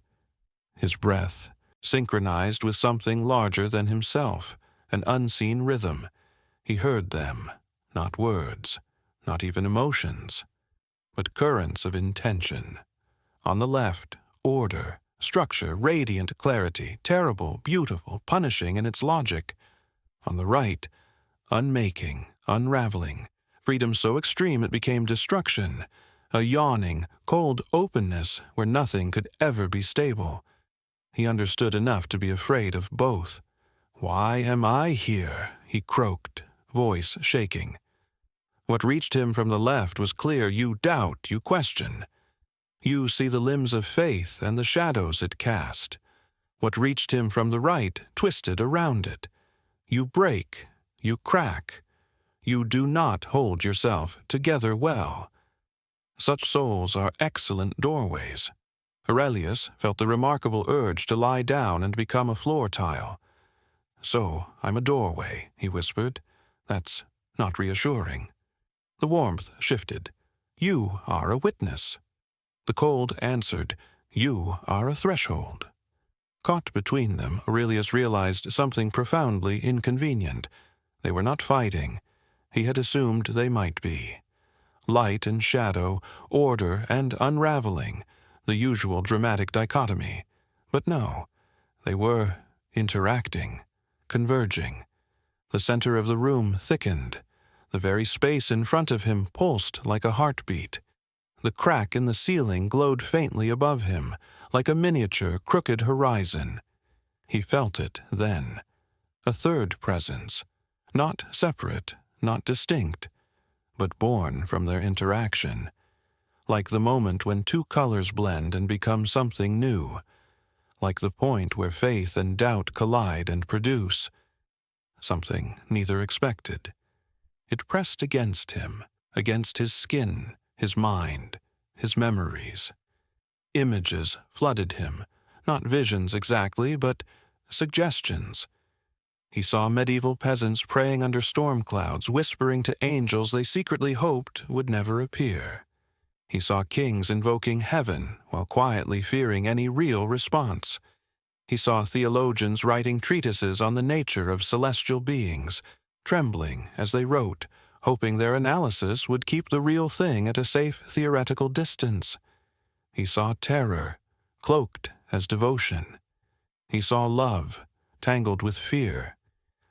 His breath synchronized with something larger than himself, an unseen rhythm. He heard them, not words, not even emotions, but currents of intention. On the left, order, structure, radiant clarity, terrible, beautiful, punishing in its logic. On the right, unmaking, unraveling, freedom so extreme it became destruction, a yawning, cold openness where nothing could ever be stable. He understood enough to be afraid of both. "Why am I here?" he croaked, voice shaking. What reached him from the left was clear. You doubt, you question. You see the limbs of faith and the shadows it cast. What reached him from the right twisted around it. You break, you crack. You do not hold yourself together well. Such souls are excellent doorways. Aurelius felt the remarkable urge to lie down and become a floor tile. "So, I'm a doorway," he whispered. "That's not reassuring." The warmth shifted. "You are a witness." The cold answered, "You are a threshold." Caught between them, Aurelius realized something profoundly inconvenient. They were not fighting. He had assumed they might be. Light and shadow, order and unraveling, the usual dramatic dichotomy. But no, they were interacting, converging. The center of the room thickened. The very space in front of him pulsed like a heartbeat. The crack in the ceiling glowed faintly above him, like a miniature, crooked horizon. He felt it then. A third presence, not separate, not distinct, but born from their interaction. Like the moment when two colors blend and become something new. Like the point where faith and doubt collide and produce something neither expected. It pressed against him, against his skin, his mind, his memories. Images flooded him, not visions exactly, but suggestions. He saw medieval peasants praying under storm clouds, whispering to angels they secretly hoped would never appear. He saw kings invoking heaven while quietly fearing any real response. He saw theologians writing treatises on the nature of celestial beings, trembling as they wrote, hoping their analysis would keep the real thing at a safe theoretical distance. He saw terror, cloaked as devotion. He saw love, tangled with fear.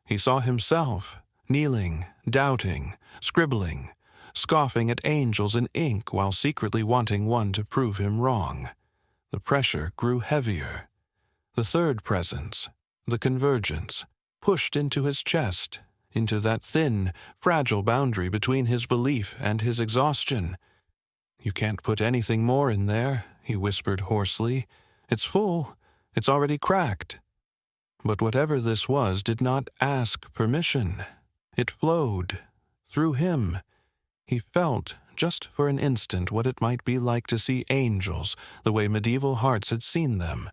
He saw himself, kneeling, doubting, scribbling, scoffing at angels in ink while secretly wanting one to prove him wrong. The pressure grew heavier. The third presence, the convergence, pushed into his chest, into that thin, fragile boundary between his belief and his exhaustion. "You can't put anything more in there," he whispered hoarsely. "It's full. It's already cracked." But whatever this was did not ask permission. It flowed through him. He felt, just for an instant, what it might be like to see angels the way medieval hearts had seen them.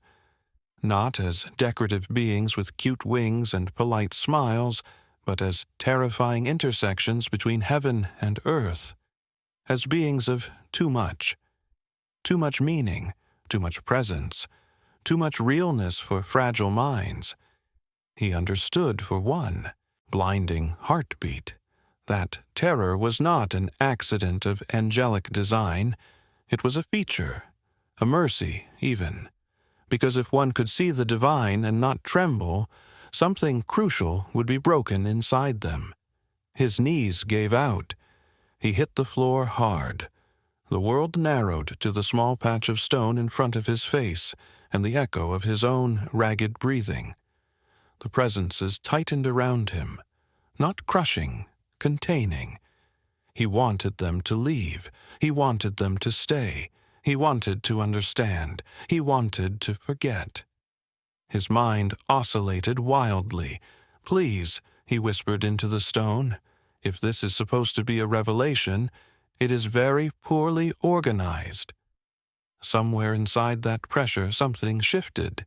Not as decorative beings with cute wings and polite smiles, but as terrifying intersections between heaven and earth, as beings of too much meaning, too much presence, too much realness for fragile minds. He understood, for one, blinding heartbeat, that terror was not an accident of angelic design. It was a feature, a mercy even, because if one could see the divine and not tremble, something crucial would be broken inside them. His knees gave out. He hit the floor hard. The world narrowed to the small patch of stone in front of his face and the echo of his own ragged breathing. The presences tightened around him, not crushing, containing. He wanted them to leave. He wanted them to stay. He wanted to understand. He wanted to forget. His mind oscillated wildly. "Please," he whispered into the stone, "if this is supposed to be a revelation, it is very poorly organized." Somewhere inside that pressure something shifted.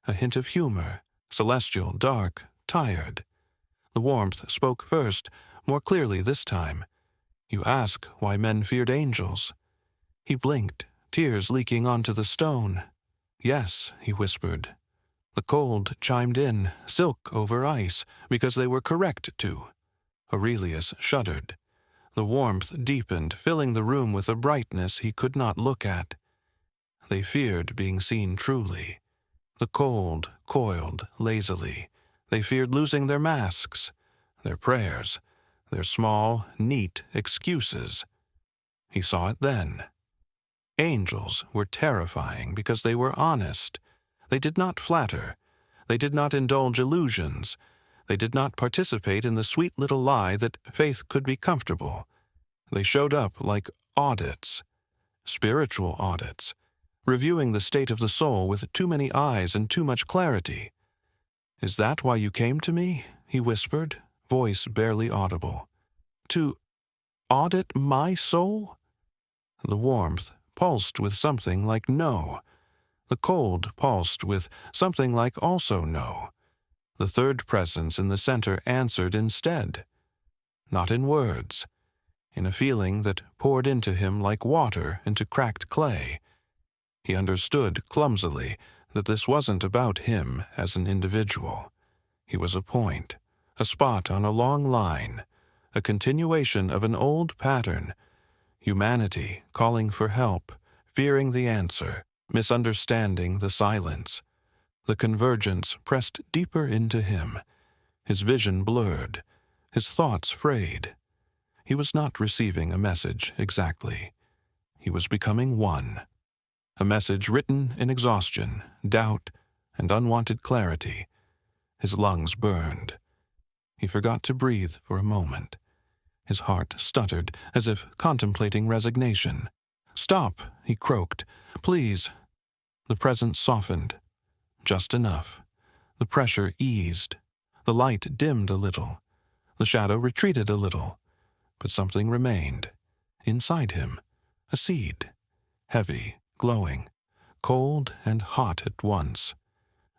A hint of humor, celestial, dark, tired. The warmth spoke first, more clearly this time. "You ask why men feared angels." He blinked, tears leaking onto the stone. "Yes," he whispered. The cold chimed in, silk over ice, because they were correct to. Aurelius shuddered. The warmth deepened, filling the room with a brightness he could not look at. They feared being seen truly. The cold coiled lazily. They feared losing their masks, their prayers, their small, neat excuses. He saw it then. Angels were terrifying because they were honest. They did not flatter. They did not indulge illusions. They did not participate in the sweet little lie that faith could be comfortable. They showed up like audits, spiritual audits, reviewing the state of the soul with too many eyes and too much clarity. "Is that why you came to me?" he whispered, voice barely audible. "To audit my soul?" The warmth pulsed with something like no. The cold pulsed with something like also no. The third presence in the center answered instead. Not in words, in a feeling that poured into him like water into cracked clay. He understood clumsily that this wasn't about him as an individual. He was a point, a spot on a long line, a continuation of an old pattern. Humanity calling for help, fearing the answer, misunderstanding the silence. The convergence pressed deeper into him. His vision blurred, his thoughts frayed. He was not receiving a message exactly. He was becoming one. A message written in exhaustion, doubt, and unwanted clarity. His lungs burned. He forgot to breathe for a moment. His heart stuttered as if contemplating resignation. "Stop," he croaked. "Please." The presence softened. Just enough. The pressure eased. The light dimmed a little. The shadow retreated a little. But something remained. Inside him. A seed. Heavy, glowing, cold and hot at once.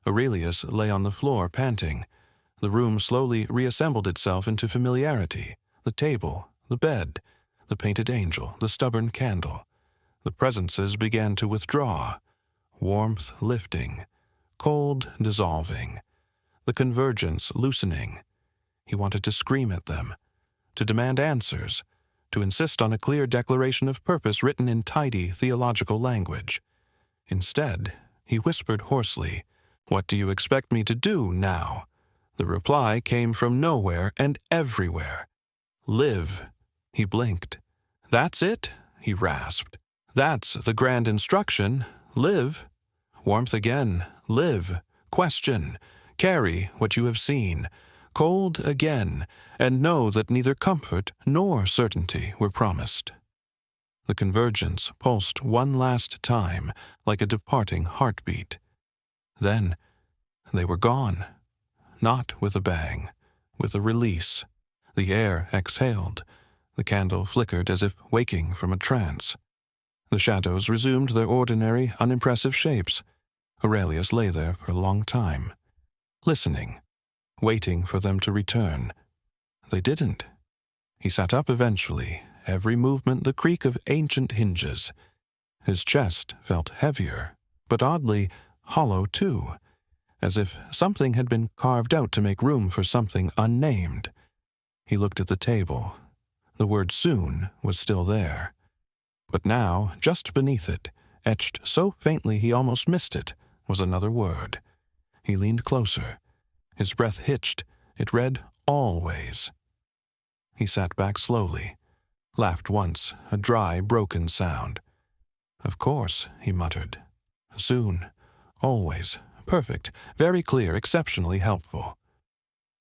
Aurelius lay on the floor, panting. The room slowly reassembled itself into familiarity. The table, the bed, the painted angel, the stubborn candle. The presences began to withdraw. Warmth lifting. Cold dissolving. The convergence loosening. He wanted to scream at them, to demand answers, to insist on a clear declaration of purpose written in tidy theological language. Instead, he whispered hoarsely, "What do you expect me to do now?" The reply came from nowhere and everywhere. "Live." He blinked. "That's it?" he rasped. "That's the grand instruction. Live." Warmth again. "Live. Question. Carry what you have seen. Cold again, and know that neither comfort nor certainty were promised." The convergence pulsed one last time, like a departing heartbeat. Then they were gone. Not with a bang, with a release. The air exhaled. The candle flickered as if waking from a trance. The shadows resumed their ordinary, unimpressive shapes. Aurelius lay there for a long time, listening, waiting for them to return, They didn't. He sat up eventually, every movement the creak of ancient hinges. His chest felt heavier, but oddly hollow too, as if something had been carved out to make room for something unnamed. He looked at the table. The word soon was still there. But now, just beneath it, etched so faintly he almost missed it, was another word. He leaned closer. His breath hitched. It read, always. He sat back slowly, laughed once, a dry, broken sound. Of course, he muttered. Soon, always, perfect, very clear, exceptionally helpful.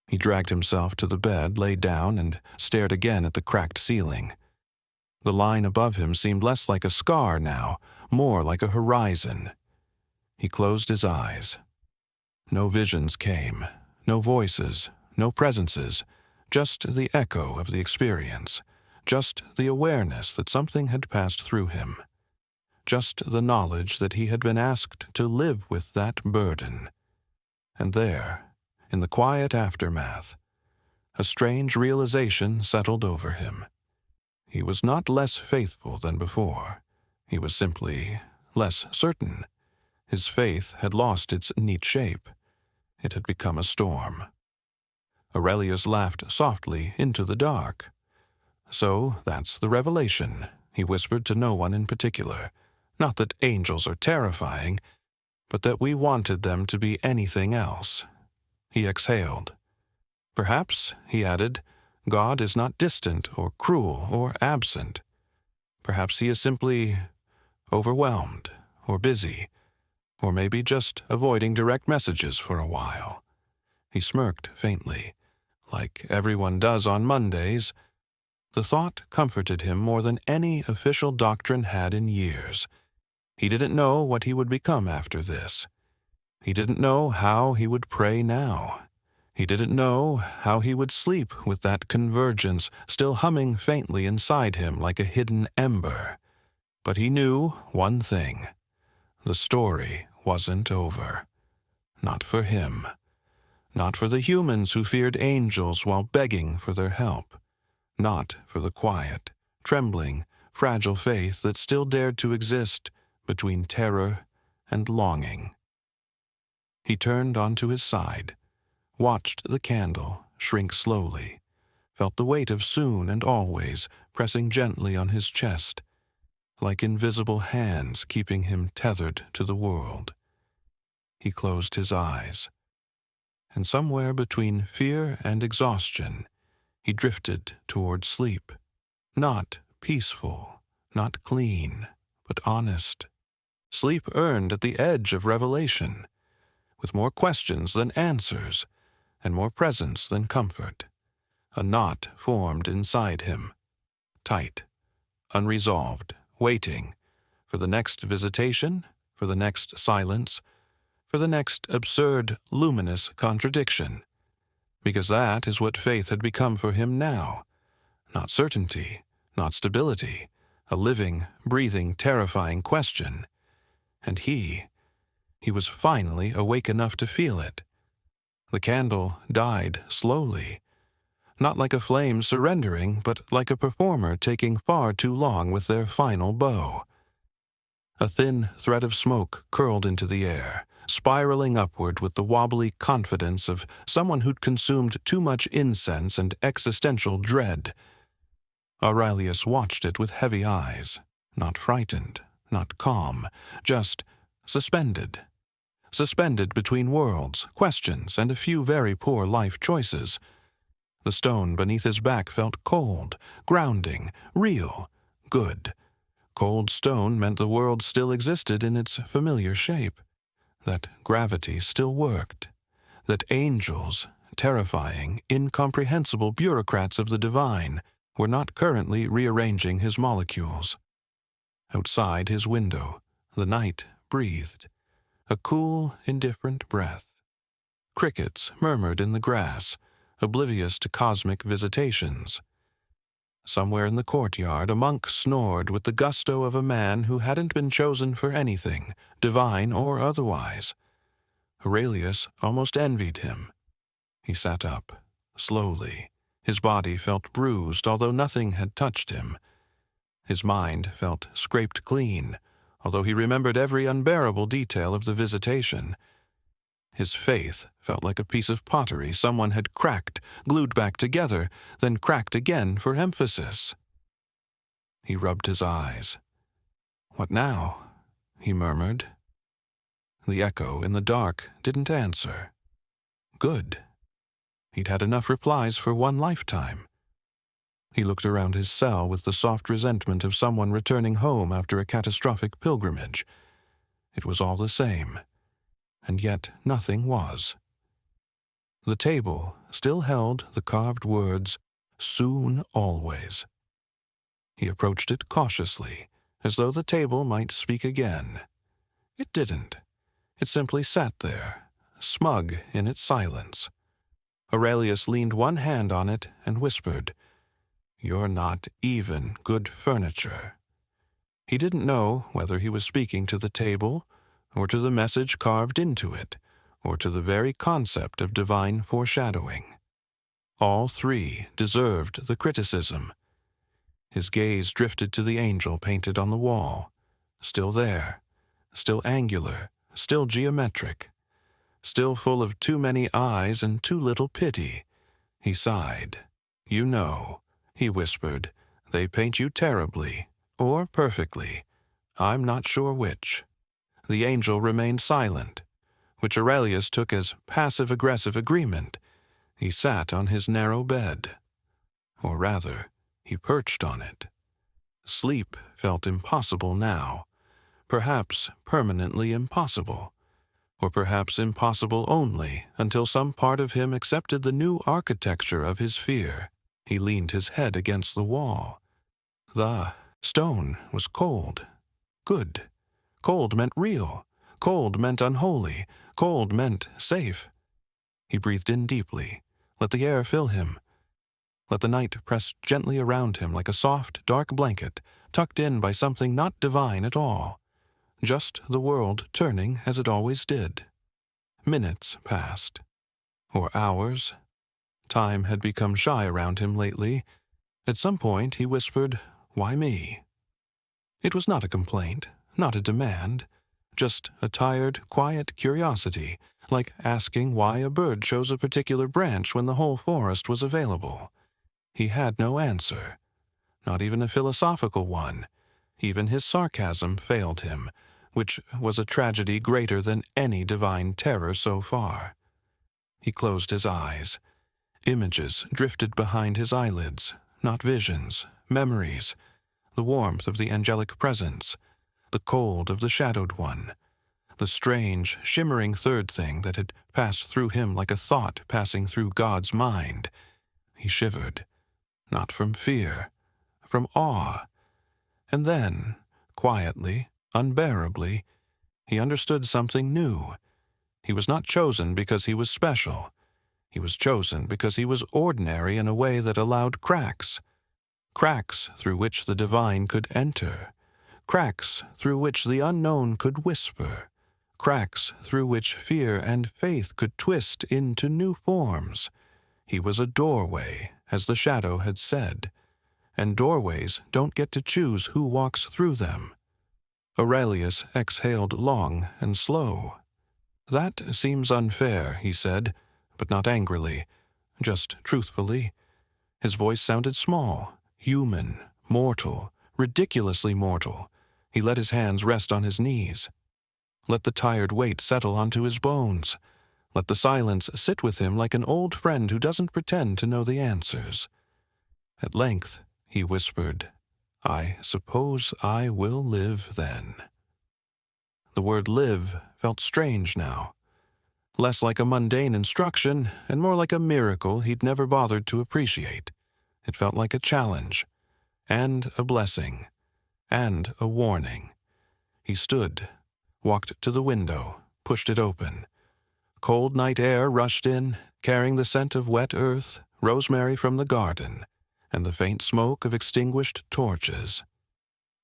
He dragged himself to the bed, lay down, and stared again at the cracked ceiling. The line above him seemed less like a scar now, more like a horizon. He closed his eyes. No visions came, no voices, no presences, just the echo of the experience, just the awareness that something had passed through him, just the knowledge that he had been asked to live with that burden. And there, in the quiet aftermath, a strange realization settled over him. He was not less faithful than before. He was simply less certain. His faith had lost its neat shape. It had become a storm. Aurelius laughed softly into the dark. So that's the revelation, he whispered to no one in particular. Not that angels are terrifying, but that we wanted them to be anything else. He exhaled. Perhaps, he added, God is not distant or cruel or absent. Perhaps he is simply overwhelmed or busy, or maybe just avoiding direct messages for a while. He smirked faintly, like everyone does on Mondays. The thought comforted him more than any official doctrine had in years. He didn't know what he would become after this. He didn't know how he would pray now. He didn't know how he would sleep with that convergence still humming faintly inside him like a hidden ember. But he knew one thing. The story wasn't over. Not for him. Not for the humans who feared angels while begging for their help. Not for the quiet, trembling, fragile faith that still dared to exist between terror and longing. He turned onto his side, watched the candle shrink slowly, felt the weight of soon and always pressing gently on his chest, like invisible hands keeping him tethered to the world. He closed his eyes, and somewhere between fear and exhaustion, he drifted toward sleep. Not peaceful, not clean, but honest. Sleep earned at the edge of revelation, with more questions than answers, and more presence than comfort. A knot formed inside him, tight, unresolved, waiting for the next visitation, for the next silence, for the next absurd, luminous contradiction. Because that is what faith had become for him now. Not certainty, not stability, a living, breathing, terrifying question. And he was finally awake enough to feel it. The candle died slowly, not like a flame surrendering, but like a performer taking far too long with their final bow. A thin thread of smoke curled into the air, spiraling upward with the wobbly confidence of someone who'd consumed too much incense and existential dread. Aurelius watched it with heavy eyes, not frightened, not calm, just suspended. Suspended between worlds, questions, and a few very poor life choices. The stone beneath his back felt cold, grounding, real, good. Cold stone meant the world still existed in its familiar shape, that gravity still worked, that angels, terrifying, incomprehensible bureaucrats of the divine, were not currently rearranging his molecules. Outside his window, the night breathed, a cool, indifferent breath. Crickets murmured in the grass, oblivious to cosmic visitations. Somewhere in the courtyard, a monk snored with the gusto of a man who hadn't been chosen for anything, divine or otherwise. Aurelius almost envied him. He sat up, slowly, His body felt bruised, although nothing had touched him. His mind felt scraped clean, although he remembered every unbearable detail of the visitation. His faith felt like a piece of pottery someone had cracked, glued back together, then cracked again for emphasis. He rubbed his eyes. "What now?" he murmured. The echo in the dark didn't answer. Good. He'd had enough replies for one lifetime. He looked around his cell with the soft resentment of someone returning home after a catastrophic pilgrimage. It was all the same, and yet nothing was. The table still held the carved words, "Soon always." He approached it cautiously, as though the table might speak again. It didn't. It simply sat there, smug in its silence. Aurelius leaned one hand on it and whispered, "You're not even good furniture." He didn't know whether he was speaking to the table, or to the message carved into it, or to the very concept of divine foreshadowing. All three deserved the criticism. His gaze drifted to the angel painted on the wall, still there, still angular, still geometric, still full of too many eyes and too little pity. He sighed. "You know," he whispered, "they paint you terribly, or perfectly. I'm not sure which." The angel remained silent, which Aurelius took as passive-aggressive agreement. He sat on his narrow bed. Or rather, he perched on it. Sleep felt impossible now, perhaps permanently impossible, or perhaps impossible only until some part of him accepted the new architecture of his fear. He leaned his head against the wall. The stone was cold. Good. Cold meant real. Cold meant unholy. Cold meant safe. He breathed in deeply. Let the air fill him. Let the night press gently around him like a soft, dark blanket, tucked in by something not divine at all. Just the world turning as it always did. Minutes passed. Or hours. Time had become shy around him lately. At some point he whispered, "Why me?" It was not a complaint, not a demand, just a tired, quiet curiosity, like asking why a bird chose a particular branch when the whole forest was available. He had no answer, not even a philosophical one. Even his sarcasm failed him, which was a tragedy greater than any divine terror so far. He closed his eyes. Images drifted behind his eyelids, not visions, memories, the warmth of the angelic presence, the cold of the shadowed one, the strange, shimmering third thing that had passed through him like a thought passing through God's mind. He shivered, not from fear, from awe. And then, quietly, unbearably, he understood something new. He was not chosen because he was special. He was chosen because he was ordinary in a way that allowed cracks. Cracks through which the divine could enter. Cracks through which the unknown could whisper. Cracks through which fear and faith could twist into new forms. He was a doorway, as the shadow had said, and doorways don't get to choose who walks through them. Aurelius exhaled long and slow. "That seems unfair," he said, but not angrily, just truthfully. His voice sounded small, human, mortal, ridiculously mortal. He let his hands rest on his knees. Let the tired weight settle onto his bones. Let the silence sit with him like an old friend who doesn't pretend to know the answers. At length, he whispered, "I suppose I will live then." The word live felt strange now. Less like a mundane instruction and more like a miracle he'd never bothered to appreciate. It felt like a challenge, and a blessing, and a warning. He stood, walked to the window, pushed it open. Cold night air rushed in, carrying the scent of wet earth, rosemary from the garden, and the faint smoke of extinguished torches.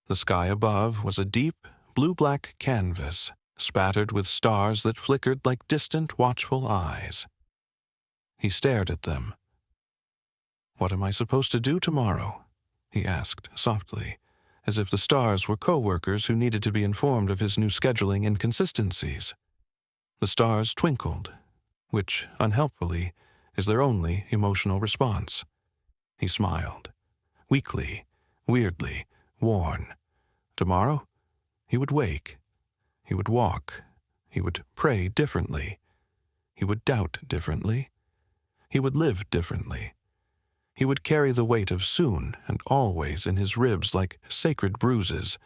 The sky above was a deep, blue-black canvas, spattered with stars that flickered like distant, watchful eyes. He stared at them. "What am I supposed to do tomorrow?" he asked softly, as if the stars were co-workers who needed to be informed of his new scheduling inconsistencies. The stars twinkled, which, unhelpfully, is their only emotional response. He smiled, weakly, weirdly, worn. Tomorrow, he would wake. He would walk. He would pray differently. He would doubt differently. He would live differently. He would carry the weight of soon and always in his ribs like sacred bruises.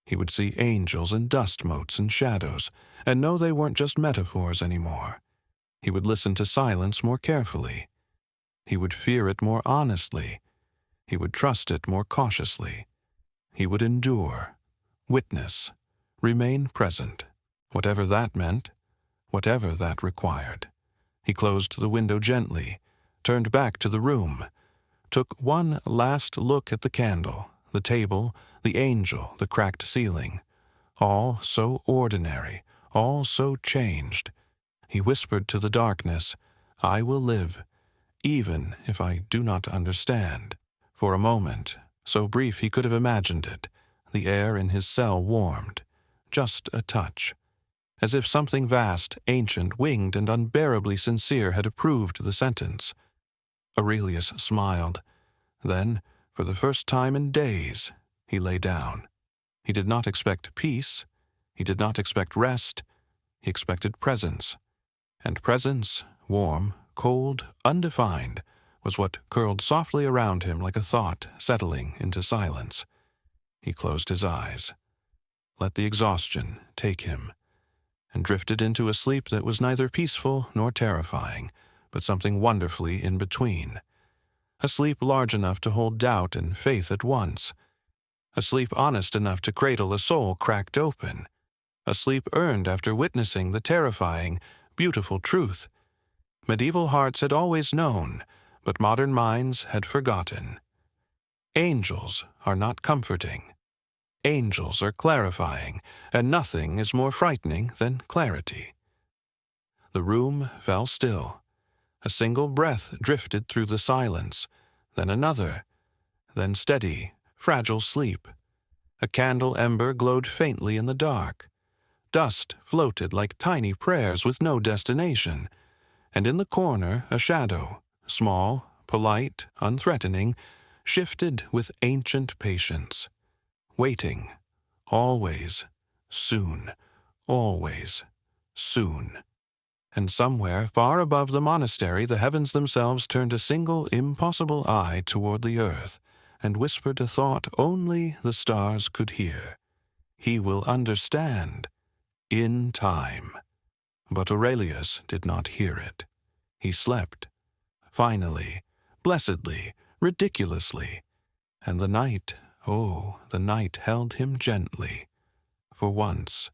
He would see angels and dust motes and shadows, and know they weren't just metaphors anymore. He would listen to silence more carefully. He would fear it more honestly. He would trust it more cautiously. He would endure, witness, remain present, whatever that meant, whatever that required. He closed the window gently, turned back to the room, took one last look at the candle, the table, the angel, the cracked ceiling. All so ordinary, all so changed. He whispered to the darkness, "I will live, even if I do not understand." For a moment, so brief he could have imagined it, the air in his cell warmed, just a touch, as if something vast, ancient, winged, and unbearably sincere had approved the sentence. Aurelius smiled. Then, for the first time in days, he lay down. He did not expect peace. He did not expect rest. He expected presence. And presence, warm, cold, undefined, was what curled softly around him like a thought settling into silence. He closed his eyes, let the exhaustion take him, and drifted into a sleep that was neither peaceful nor terrifying, but something wonderfully in between. A sleep large enough to hold doubt and faith at once. A sleep honest enough to cradle a soul cracked open. A sleep earned after witnessing the terrifying, beautiful truth. Medieval hearts had always known, but modern minds had forgotten. Angels are not comforting. Angels are clarifying, and nothing is more frightening than clarity. The room fell still. A single breath drifted through the silence, then another, then steady, fragile sleep. A candle ember glowed faintly in the dark. Dust floated like tiny prayers with no destination, and in the corner a shadow, small, polite, unthreatening, shifted with ancient patience, waiting, always, soon, always, soon. And somewhere far above the monastery the heavens themselves turned a single impossible eye toward the earth, and whispered a thought only the stars could hear. He will understand in time. But Aurelius did not hear it. He slept, finally, blessedly, ridiculously, and the night, oh, the night held him gently. For once,